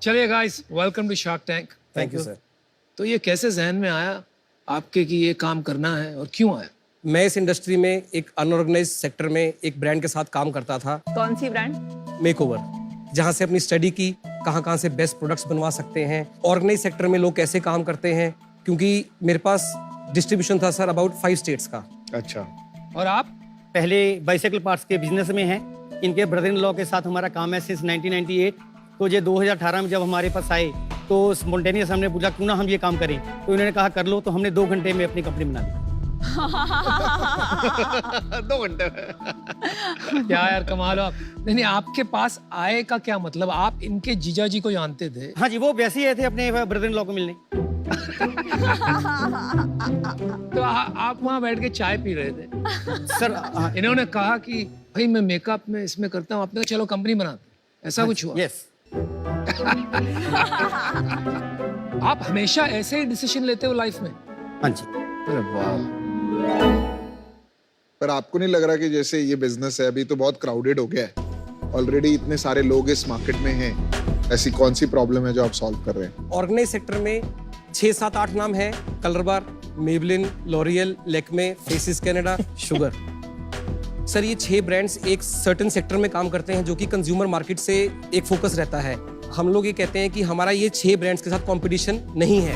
चलिए guys, welcome to Shark Tank. Thank you sir. तो ये कैसे जहन में आया आपके कि ये काम करना है और क्यों आया? मैं इस इंडस्ट्री में एक अनऑर्गेनाइज्ड सेक्टर में एक ब्रांड के साथ काम करता था। कौन सी ब्रांड? मेकओवर, जहां से अपनी स्टडी की कहां से बेस्ट प्रोडक्ट्स बनवा सकते हैं, ऑर्गेनाइज सेक्टर में लोग कैसे काम करते हैं, क्योंकि मेरे पास डिस्ट्रीब्यूशन था सर अबाउट 5 स्टेट्स का। अच्छा। और आप? पहले बाइसाइकिल पार्ट्स के बिजनेस में हैं। इनके ब्रदर इन लॉ के साथ हमारा काम है सिंस 1998। तो ये 2018 में जब हमारे पास आए तो स्पॉन्टेनियस हमने पूछा क्यों ना हम ये काम करें, तो इन्होंने कहा कर लो, तो हमने 2 घंटे में अपनी कंपनी बना ली। 2 घंटे में। क्या यार कमाल हो आप। नहीं, आपके पास आए का क्या मतलब, आप इनके जीजा जी को जानते थे? हाँ जी, वो वैसे ही आए थे अपने ब्रदर इन लॉ को मिलने। तो आप वहाँ बैठ के चाय पी रहे थे सर? इन्होंने कहा कि भाई मैं मेकअप में इसमें करता हूँ, आपने कहा चलो कंपनी बनाते, ऐसा कुछ हुआ? यस। आप हमेशा ऐसे ही डिसीजन लेते हो लाइफ में? हाँ जी। अरे वाह। पर आपको नहीं लग रहा कि जैसे ये बिजनेस है अभी तो बहुत क्राउडेड हो गया है, ऑलरेडी इतने सारे लोग इस मार्केट में हैं, ऐसी कौन सी प्रॉब्लम है जो आप सॉल्व कर रहे हैं? ऑर्गेनाइज सेक्टर में 6, 7, 8 नाम है। Colorbar, Maybelline, L'Oreal, Lakme, Faces Canada, Sugar. Sir ये 6 ब्रांड्स एक सर्टेन सेक्टर में काम करते हैं जो कि कंज्यूमर मार्केट से एक फोकस रहता है। हम लोग ये कहते हैं कि हमारा ये 6 ब्रांड्स के साथ कंपटीशन नहीं है।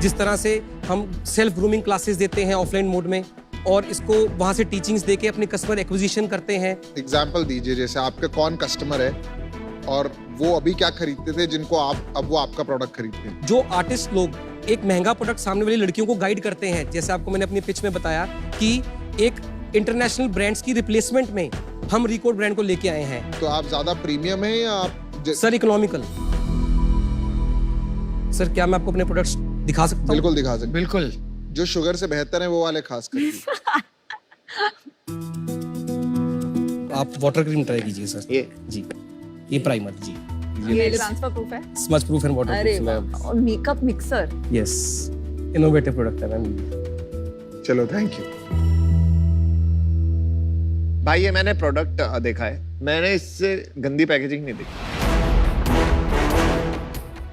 जिस तरह से हम सेल्फ ग्रूमिंग क्लासेस देते हैं ऑफलाइन मोड में और इसको वहां से टीचिंग्स देके अपने कस्टमर एक्विजिशन करते हैं। एग्जाम्पल दीजिए, जैसे आपके कौन कस्टमर है और वो अभी क्या खरीदते थे जिनको आप अब वो आपका प्रोडक्ट खरीदते हैं? जो आर्टिस्ट लोग एक महंगा प्रोडक्ट सामने वाली लड़कियों को गाइड करते हैं, जैसे आपको मैंने अपनी पिच में बताया कि एक इंटरनेशनल ब्रांड्स की रिप्लेसमेंट में हम रिकॉर्ड ब्रांड को लेके आए हैं। तो आप ज्यादा प्रीमियम है या आप सर इकोनॉमिकल? सर क्या मैं आपको अपने प्रोडक्ट्स दिखा सकता हूँ? बिल्कुल दिखा सकते। बिल्कुल। जो शुगर से बेहतर है वो वाले खास कर। आप वाटर क्रीम ट्राई कीजिए सर। ये जी, ये प्राइमर जी, ये ट्रांसफर प्रूफ है, स्मच प्रूफ एंड वाटर अरे प्रूफ। वाह। और makeup mixer. Yes, innovative product है मैम। चलो थैंक यू भाई। ये मैंने प्रोडक्ट देखा है, मैंने इससे गंदी पैकेजिंग नहीं देखी।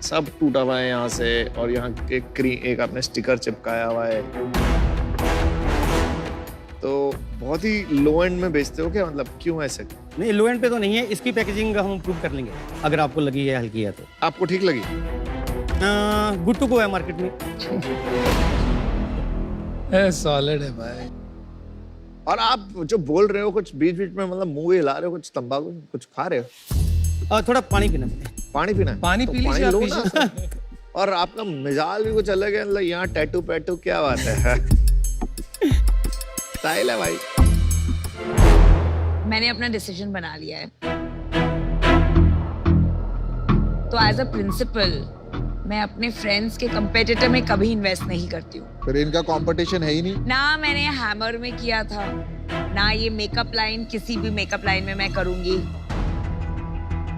सब टूटा हुआ है यहाँ से, और यहाँ एक आपने स्टिकर चिपकाया हुआ है, तो बहुत ही लो एंड में बेचते हो क्या? मतलब क्यों ऐसे? नहीं, लो एंड पे तो नहीं है, इसकी पैकेजिंग हम प्रूव कर लेंगे अगर आपको लगी है हल्की है तो। आपको ठीक लगी? गुड टू गो है मार्केट में। सॉलिड है भाई। और आप जो बोल रहे हो कुछ बीच बीच में, मतलब मुंह हिला रहे हो, कुछ तंबाकू कुछ खा रहे हो? थोड़ा पानी पीना। पानी पीना है? पानी तो पी लीजिए लो ना। और आपका मिजाज भी कुछ अलग है, मतलब यहाँ टैटू पैटू क्या बात है? स्टाइल है भाई। मैंने अपना डिसीजन बना लिया है, तो एज अ प्रिंसिपल मैं अपने फ्रेंड्स के कंपेटिटर में कभी इन्वेस्ट नहीं करती हूँ। फिर इनका कंपटीशन है ही नहीं ना मैंने हैमर में किया था, ना ये मेकअप लाइन, किसी भी मेकअप लाइन में मैं करूंगी।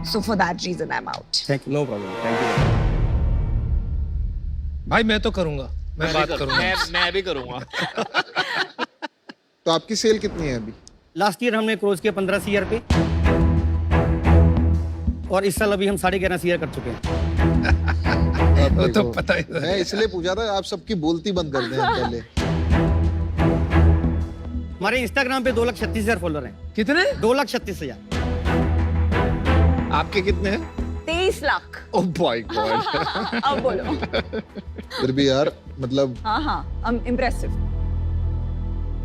So for that reason I'm out. Thank you, no problem. Thank you. भाई मैं तो करूंगा, मैं बात करूंगा। मैं भी करूंगा। तो आपकी सेल कितनी है अभी? लास्ट ईयर हमने क्लोज किया 15 CR पे, और इस साल अभी हम 11.5 CR कर चुके हैं। वो तो पता ही मैं इसलिए पूछा था, आप सबकी बोलती बंद कर दें पहले। हमारे इंस्टाग्राम पे 2,36,000 फॉलोअर हैं। कितने? 2,36,000। आपके कितने हैं? 23 लाख। ओह माय गॉड। अब बोलो। फिर भी यार मतलब हाँ, इम्प्रेसिव।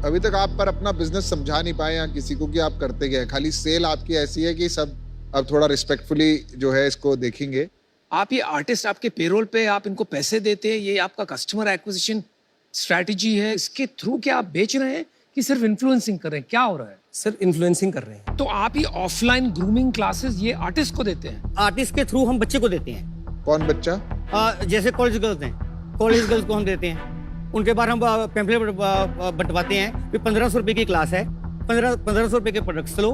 अभी तक आप पर अपना बिजनेस समझा नहीं पाए या किसी को कि आप करते क्या है। खाली सेल आपकी ऐसी है कि सब अब थोड़ा रिस्पेक्टफुली जो है इसको देखेंगे। आप ये आर्टिस्ट आपके पेरोल पे, आप इनको पैसे देते हैं, ये आपका कस्टमर एक्विजिशन स्ट्रैटेजी है, इसके थ्रू क्या आप बेच रहे हैं कि सिर्फ इन्फ्लुएंसिंग कर रहे हैं? क्या हो रहा है? सर इन्फ्लुएंसिंग कर रहे हैं। तो आप ये ऑफलाइन ग्रूमिंग क्लासेस ये आर्टिस्ट को देते हैं? आर्टिस्ट के थ्रू हम बच्चे को देते हैं। कौन बच्चा? जैसे कॉलेज गर्ल्स हैं, कॉलेज गर्ल्स को हम देते हैं। उनके बाद हम पैम्पलेट बंटवाते हैं। फिर 1500 रुपए की क्लास है, 1500 रुपए के प्रोडक्ट्स लो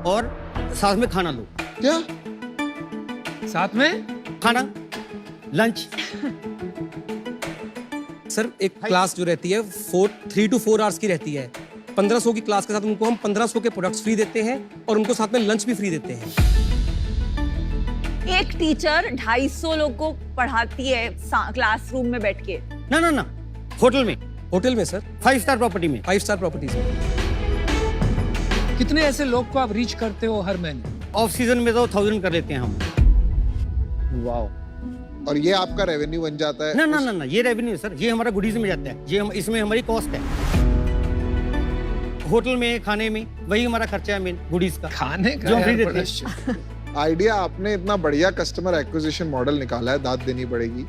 और साथ में खाना लो। क्या साथ में खाना, लंच? सर एक क्लास जो रहती है 3 to 4 आवर्स की रहती है। 1500 की क्लास के साथ उनको हम 1500 के प्रोडक्ट्स फ्री देते हैं और उनको साथ में लंच भी फ्री देते हैं। एक टीचर 250 लोग को पढ़ाती है क्लासरूम में बैठ के? ना, होटल में। होटल में सर, 5 स्टार प्रॉपर्टी में। 5 स्टार प्रॉपर्टीज में। कितने ऐसे लोग को आप रीच करते हो हर महीने? ऑफ सीजन में तो 1000 कर लेते हैं हम। वाओ। और ये आपका रेवेन्यू बन जाता है? ना ना ना ना, ये रेवेन्यू सर, ये हमारा गुडीज में जाता है, ये इसमें हमारी कॉस्ट है। होटल में खाने में वही हमारा खर्चा है मेन, गुडीज का खाने का जो हम फ्री यार देते बड़ा हैं। आइडिया आपने इतना बढ़िया कस्टमर एक्विजिशन मॉडल निकाला है, दाद देनी पड़ेगी,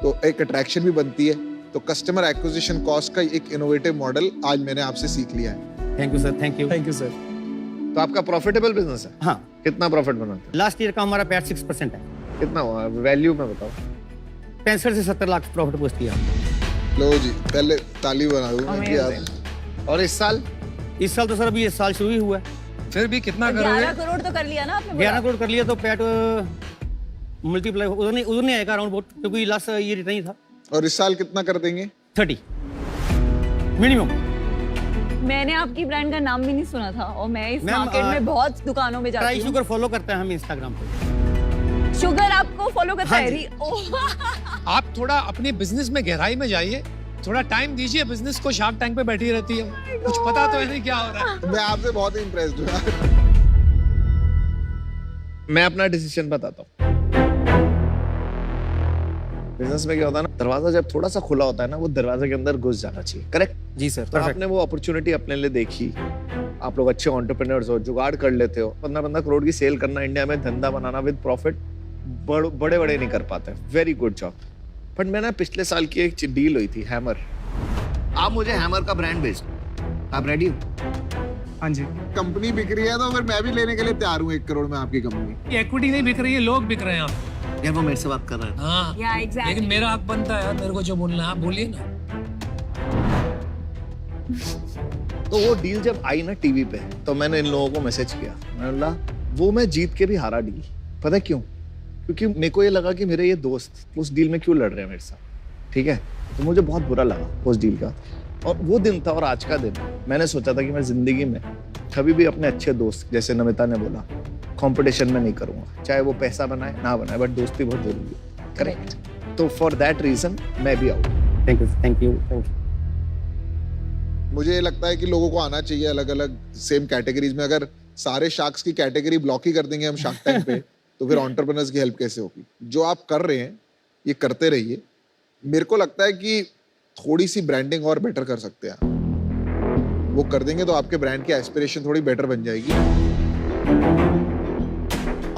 तो एक अट्रैक्शन भी बनती है। तो कस्टमर एक्विजिशन कॉस्ट का एक इनोवेटिव मॉडल आज मैंने आपसे सीख लिया है। Thank you sir, thank you sir. तो आपका प्रॉफिटेबल बिजनेस है? हाँ। कितना प्रॉफिट बनाते हैं? लास्ट ईयर का हमारा पैट 6% है। कितना हुआ वैल्यू में बताओ? 65 से 70 लाख प्रॉफिट पोस्ट किया। लो जी, पहले ताली बना दूं कि आप। और इस साल? इस साल तो सर अभी इस साल शुरू ही हुआ है। फिर भी कितना 11 करोड़ तो कर लिया ना आपने? 11 करोड़ कर लिया तो पैट मल्टीप्लाई उधर नहीं आएगा अराउंड बहुत, क्योंकि लास्ट ईयर इतना ही था। और इस साल कितना कर देंगे? 30 मिनिमम। मैंने आपकी ब्रांड का नाम भी नहीं सुना था और मैं इस मार्केट में बहुत दुकानों में जाती हूँ। ट्राई शुगर फॉलो करते हैं हम इंस्टाग्राम पे। शुगर आपको फॉलो करता है? आप थोड़ा अपने बिजनेस में गहराई में जाइए, थोड़ा टाइम दीजिए बिजनेस को। शार्क टैंक पे बैठी रहती है, कुछ पता तो है नहीं क्या हो रहा है। मैं आपसे बहुत इम्प्रेस्ड हूँ। मैं अपना डिसीजन बताता हूँ। बिजनेस में क्या होता है ना, दरवाजा जब थोड़ा सा खुला होता है ना, वो दरवाजे के अंदर घुस जाना चाहिए। करेक्ट? जी सर। तो आपने वो अपॉर्चुनिटी अपने लिए देखी, आप लोग अच्छे एंटरप्रेन्योर्स हो, जुगाड़ कर लेते हो। 15-15 करोड़ की सेल करना इंडिया में, धंधा बनाना विद प्रॉफिट, बड़े बड़े नहीं कर पाते। Very good job. बट मैंने पिछले साल की एक डील हुई थी, हैमर। आप मुझे हैमर का ब्रांड बेच दो, आप रेडी हो? हाँ जी। कंपनी बिक रही है तो फिर मैं भी लेने के लिए तैयार हूँ 1 करोड़ में आपकी कंपनी। ये इक्विटी नहीं बिक रही है, लोग बिक रहे हैं। आप यार वो मेरे से बात कर रहे हैं। हाँ exactly. लेकिन मेरा हक बनता है यार, मेरे को जो बोलना है आप बोलिए ना। तो वो डील जब आई ना टीवी पे, तो मैंने इन लोगों को मैसेज किया, मैंने बोला वो मैं जीत के भी हारा डील। पता है क्यों? क्योंकि मेरे को ये लगा कि मेरे ये दोस्त उस डील में क्यों लड़ रहे हैं मेरे साथ। ठीक है, तो मुझे बहुत बुरा लगा उस डील का। और वो दिन था और आज का दिन, मैंने सोचा था कि मैं जिंदगी में कभी भी अपने अच्छे दोस्त, जैसे नमिता ने बोला, कंपटीशन में नहीं करूंगा, चाहे वो पैसा बनाए ना बनाए, बट दोस्ती बहुत जरूरी है। करेक्ट? तो फॉर दैट रीजन मैं भी आऊँ। Thank you thank you thank you. मुझे लगता है कि लोगों को आना चाहिए अलग अलग सेम कैटेगरीज में। अगर सारे शार्क्स की कैटेगरी ब्लॉक ही कर देंगे हम शार्क टैंक पे, तो फिर एंटरप्रेन्योर्स की हेल्प कैसे होगी? जो आप कर रहे हैं ये करते रहिए। मेरे को लगता है कि थोड़ी सी ब्रांडिंग और बेटर कर सकते हैं आप। वो कर देंगे तो आपके ब्रांड की एस्पिरेशन थोड़ी बेटर बन जाएगी।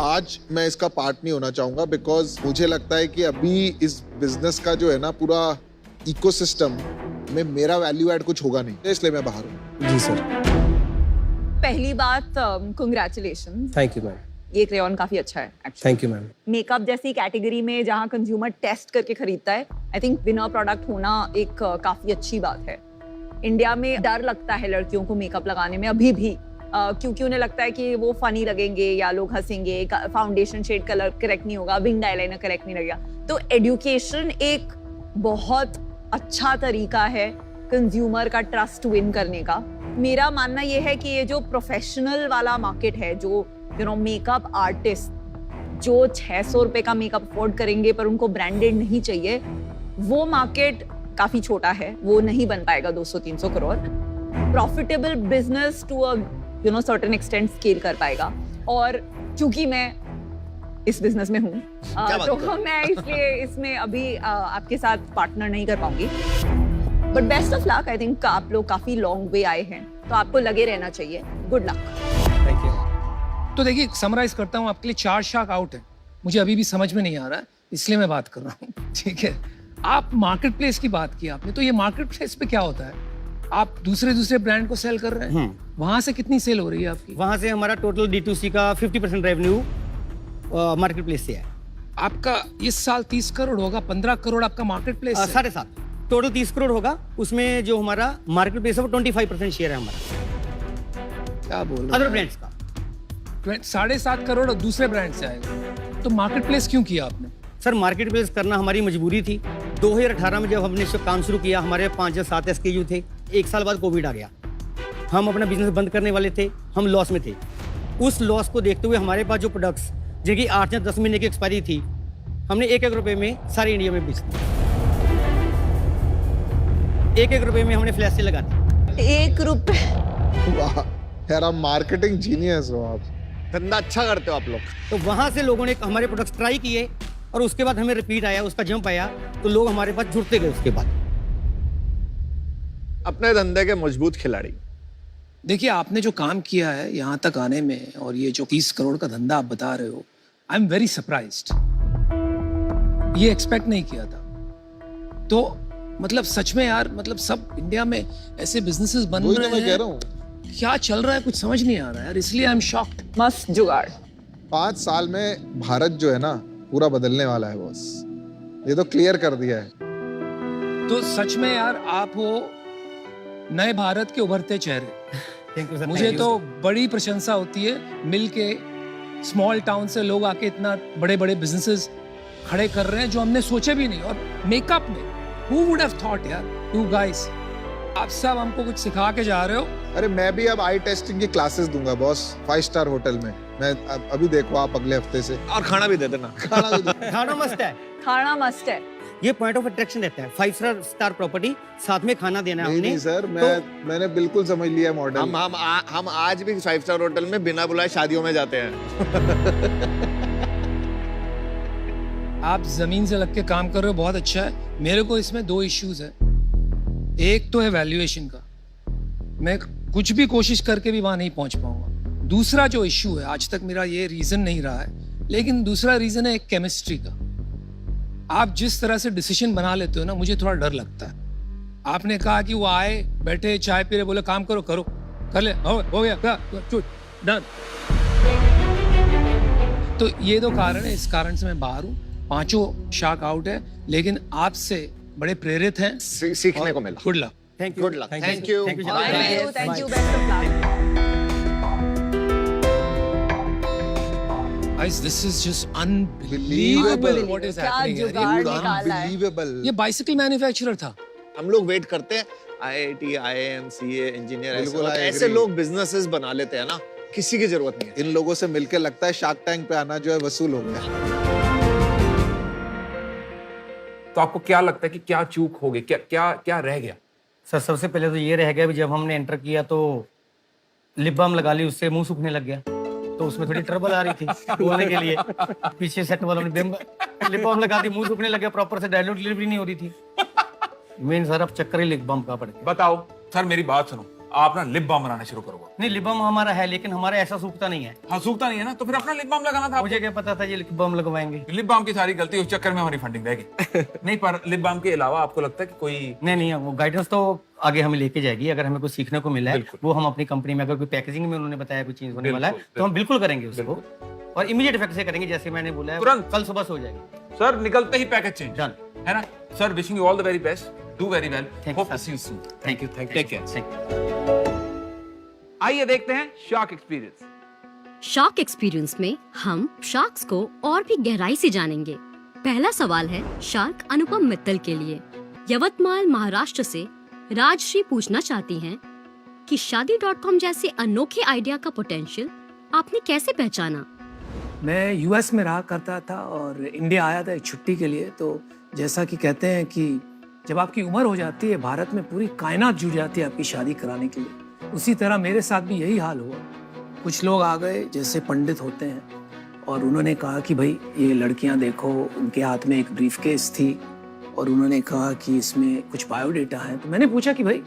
आज मैं इसका पार्ट नहीं होना चाहूंगा, बिकॉज मुझे लगता है कि अभी इस बिजनेस का जो है ना पूरा इकोसिस्टम में मेरा वैल्यू ऐड कुछ होगा नहीं, इसलिए मैं बाहर हूँ। जी सर। पहली बात, कांग्रेचुलेशन। Thank you ma'am. ये क्रेयॉन काफी अच्छा है। Thank you ma'am. मेकअप जैसी कैटेगरी में जहाँ कंज्यूमर टेस्ट करके खरीदता है, आई थिंक विनर प्रोडक्ट होना एक काफी अच्छी बात है। इंडिया में डर लगता है लड़कियों को मेकअप लगाने में अभी भी, क्योंकि उन्हें लगता है कि वो फनी लगेंगे या लोग हंसेंगे, फाउंडेशन शेड कलर करेक्ट नहीं होगा, विंग आईलाइनर करेक्ट नहीं लगेगा। तो एजुकेशन एक बहुत अच्छा तरीका है कंज्यूमर का ट्रस्ट विन करने का। मेरा मानना ये है कि ये जो प्रोफेशनल वाला मार्केट है, जो मेकअप आर्टिस्ट जो 600 रुपए का मेकअप अफोर्ड करेंगे पर उनको ब्रांडेड नहीं चाहिए, वो मार्केट काफी छोटा है, वो नहीं बन पाएगा 200-300 करोड़। Profitable business to a certain extent scale कर पाएगा। और क्योंकि मैं इस बिजनेस में हूँ तो मैं इसलिए इसमें अभी आपके साथ पार्टनर नहीं कर पाऊंगी। But best of luck. I think आप लोग काफी लॉन्ग वे आए हैं, तो आपको लगे रहना चाहिए। Good luck. Thank you. तो देखिए, समराइज करता हूँ आपके लिए। 4 शार्क आउट है, मुझे अभी भी समझ में नहीं आ रहा है, इसलिए मैं बात कर रहा हूँ। ठीक है, आप मार्केट प्लेस की बात की आपने, तो ये मार्केट प्लेस पे क्या होता है? आप दूसरे ब्रांड को सेल कर रहे हैं, वहां से कितनी सेल हो रही है आपकी? वहां से हमारा टोटल D2C का 50% रेवेन्यू मार्केट प्लेस से है। आपका इस साल 30 करोड़ होगा, 15 करोड़ आपका मार्केट प्लेस है। 7.5 टोटल 30 करोड़ होगा। उसमें जो हमारा मार्केट प्लेस है वो 25% शेयर है हमारा। क्या बोल रहे हैं? अदर ब्रांड्स का 7.5 करोड़ दूसरे ब्रांड से आएगा। तो मार्केट प्लेस क्यों किया आपने? सर, मार्केट प्लेस करना हमारी मजबूरी थी। 2018 में जब हमने इसका काम शुरू किया, हमारे 5 या 7 SKU थे। 1 साल बाद कोविड आ गया, हम अपना बिजनेस बंद करने वाले थे, हम लॉस में थे। उस लॉस को देखते हुए हमारे पास जो प्रोडक्ट्स जिनकी 8 या 10 महीने की एक्सपायरी थी, हमने 1-1 रुपए में सारे इंडिया में बेच दिए। 1-1 रुपए में हमने फ्लैश से लगा दी। 1 रुपए। वाह यार, आप मार्केटिंग जीनियस हो। आप धंधा अच्छा करते हो आप लोग। तो वहां से लोगों ने हमारे प्रोडक्ट्स ट्राई किए, और उसके बाद हमें रिपीट आया, उसका जंप आया, तो लोग हमारे पास जुड़ते गए उसके बाद। अपने धंधे के मजबूत खिलाड़ी। देखिए, आपने जो काम किया है यहाँ तक आने में, और ये जो 30 करोड़ का धंधा आप बता रहे हो, आई एम वेरी सरप्राइज्ड। ये एक्सपेक्ट नहीं किया था। तो मतलब सच में यार, मतलब सब इंडिया में ऐसे बिजनेसेस बन रहे हैं, मैं कह रहा हूँ क्या चल रहा है कुछ समझ नहीं आ रहा है यार, इसलिए आई एम शॉक्ड। मस्त जुगाड़। 5 साल में भारत जो है ना पूरा बदलने वाला है बॉस, ये तो क्लियर कर दिया है। तो सच में यार आप हो नए भारत के उभरते चेहरे। Thank you sir. मुझे तो बड़ी प्रशंसा होती है मिल के, स्मॉल टाउन से लोग आके इतना बड़े बड़े बिजनेसेस खड़े कर रहे हैं जो हमने सोचे भी नहीं। और मेकअप में who would have thought यार, you guys, आप सब हमको कुछ सिखा के जा रहे हो। अरे मैं भी अब आई टेस्टिंग की क्लासेस दूंगा बॉस, 5 स्टार होटल में। मैं अभी देखो आप अगले हफ्ते से। और खाना भी दे देना। खाना मस्त है, खाना मस्त है। ये पॉइंट ऑफ अट्रैक्शन रहता है। 5 स्टार प्रॉपर्टी, साथ में खाना देना है हमने। नहीं सर, मैंने बिल्कुल समझ लिया मॉडल। हम आज भी 5 स्टार होटल में बिना बुलाए शादियों में जाते हैं। आप जमीन से लग के काम कर रहे हो, बहुत अच्छा है। मेरे को इसमें 2 इश्यूज है। एक तो है वैल्यूएशन का, मैं कुछ भी कोशिश करके भी वहां नहीं पहुंच पाऊंगा। दूसरा जो इश्यू है, आज तक मेरा ये रीजन नहीं रहा है, लेकिन दूसरा रीजन है एक केमिस्ट्री का। आप जिस तरह से डिसीजन बना लेते हो ना, मुझे थोड़ा डर लगता है। आपने कहा कि वो आए, बैठे, चाय पी रहे, बोले काम करो, कर ले, हो गया, डन। तो ये 2 कारण है, इस कारण से मैं बाहर हूँ। 5 शार्क आउट है, लेकिन आपसे बड़े प्रेरित हैं, सीखने को मिला। Good luck. Thank you. Good luck. Thank you. Thank you, best of luck. Guys, this is just unbelievable what is happening here. जुगाड़ निकाला है। ये बाइसिकल मैन्युफैक्चरर था। हम लोग वेट करते हैं IIT, IIM, CA, इंजीनियर, बिल्कुल, I ऐसे agree। लोग बिजनेसेस बना लेते हैं ना, किसी की जरूरत नहीं है। इन लोगों से मिलकर लगता है शार्क टैंक पे आना जो है वसूल हो गया। तो आपको क्या लगता है कि क्या चूक हो गई, क्या रह गया? सर सबसे पहले तो ये रह गया, जब हमने एंटर किया तो लिप बाम लगा ली, उससे मुंह सूखने लग गया, तो उसमें थोड़ी ट्रबल आ रही थी बोलने के लिए। पीछे सेट वालों ने लिप बाम लगा दी, मुंह सूखने लग गया, प्रॉपर से डायलॉग डिलीवरी नहीं हो रही थी। मेन सर अब चक्कर ही लिप बाम का पड़ गया। बताओ सर, मेरी बात सुनो, आप ना लिप बाम बनाना शुरू करो। नहीं, लिप बाम हमारा है, लेकिन हमारा ऐसा सूखता नहीं है। हाँ, सूखता नहीं है ना, तो फिर अपना लिप बाम लगाना था। मुझे क्या पता था ये लिप बाम लगवाएंगे। लिप बाम की सारी गलती उस चक्कर में हमारी फंडिंग रहेगी। नहीं, पर लिप बाम के अलावा आपको लगता है कि कोई नहीं, वो गाइडेंस तो आगे हमें लेके जाएगी। अगर हमें कुछ सीखने को मिला है, वो हम अपनी कंपनी में, अगर कोई पैकेजिंग में उन्होंने बताया कोई चीज होने वाला है, तो हम बिल्कुल करेंगे उसको, और इमीडिएट इफेक्ट से करेंगे, जैसे मैंने बोला है, तुरंत कल सुबह से हो जाएगी। सर निकलते ही पैकेज चेंज, डन है ना? Sir, wishing you all the very best, do very well, hope to see you soon. Thank you, take care. आइए देखते हैं शार्क एक्सपीरियंस। शार्क एक्सपीरियंस में हम शार्क्स को और भी गहराई से जानेंगे। पहला सवाल है शार्क अनुपम मित्तल के लिए। यवतमाल महाराष्ट्र से राजश्री पूछना चाहती हैं कि शादी.com जैसे अनोखे आइडिया का पोटेंशियल आपने कैसे पहचाना? मैं यूएस में रहा करता था और इंडिया आया था एक छुट्टी के लिए। तो जैसा कि कहते हैं कि जब आपकी उम्र हो जाती है, भारत में पूरी कायनात जुट जाती है आपकी शादी कराने के लिए, उसी तरह मेरे साथ भी यही हाल हुआ। कुछ लोग आ गए जैसे पंडित होते हैं, और उन्होंने कहा कि भाई ये लड़कियां देखो, उनके हाथ में एक ब्रीफकेस थी और उन्होंने कहा कि इसमें कुछ बायोडेटा है। तो मैंने पूछा कि भाई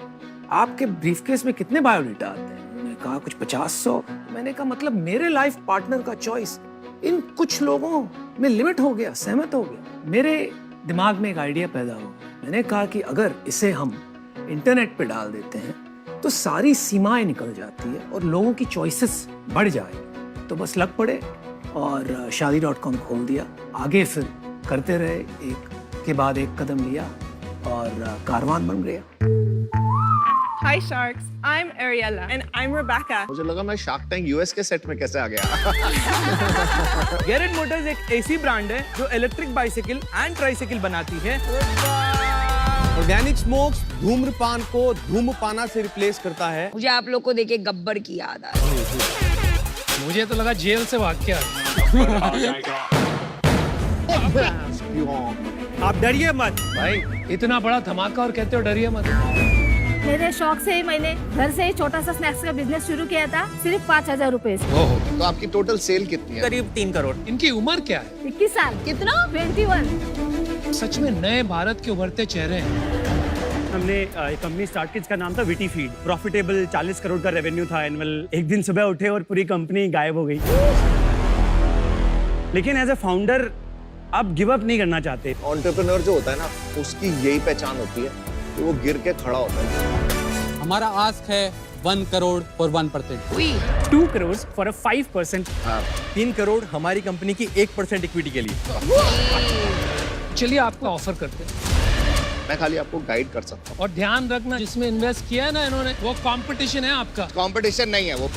आपके ब्रीफकेस में कितने बायोडेटा आते हैं? उन्होंने कहा कुछ 50-100। मैंने कहा मतलब मेरे लाइफ पार्टनर का चॉइस इन कुछ लोगों में लिमिट हो गया, सहमत हो गया। मेरे दिमाग में एक आइडिया पैदा हुआ। मैंने कहा कि अगर इसे हम इंटरनेट पे डाल देते हैं तो सारी सीमाएं निकल जाती है और लोगों की चॉइसेस बढ़ जाएगी। तो बस लग पड़े और शादी.com खोल दिया। आगे फिर करते रहे, एक के बाद एक कदम लिया और कारवान बन गया। Hi Sharks, I'm Ariella and I'm Rebecca. मुझे लगा मैं शार्क टैंक यूएस के सेट में कैसे आ गया। गैरेट मोटर्स एक ऐसी ब्रांड है जो इलेक्ट्रिक बाइसाइकिल एंड ट्राइसाइकिल बनाती है। ऑर्गेनिक स्मोक्स धूम्रपान को धूमपाना से रिप्लेस करता है। मुझे आप लोग को देखे गब्बर की याद आ रही है। मुझे तो लगा जेल से भाग के आप डरिए मत भाई, इतना बड़ा धमाका और कहते हो डरिए मत। मेरे शौक से ही मैंने घर से ही छोटा सा स्नैक्स का बिजनेस शुरू किया था, सिर्फ 5,000 रुपए से। तो आपकी टोटल सेल कितनी है? करीब 3 करोड़। इनकी उम्र क्या है? 21 साल। कितना? 21। सच में नए भारत के उभरते चेहरे हैं। हमने एक कंपनी स्टार्ट की, इसका नाम था विटी फीड। प्रॉफिटेबल 40 करोड़ का रेवेन्यू था एनुअल। एक दिन सुबह उठे और पूरी कंपनी गायब हो गई। लेकिन एज ए फाउंडर आप गिव अप नहीं करना चाहते। एंटरप्रेन्योर जो होता है ना, उसकी यही पहचान होती है कि वो गिर के खड़ा होता है। हमारा आस्क है 1 crore for 1%। 2 crore for a 5%। 3 crore हमारी कंपनी की 1% इक्विटी के लिए। चलिए आपको ऑफर करते हैं। मैं खाली आपको गाइड कर सकता हूँ। और ध्यान रखना, जिसमें इन्वेस्ट किया है ना इन्होंने, वो कंपटीशन है आपका। कंपटीशन नहीं है वो।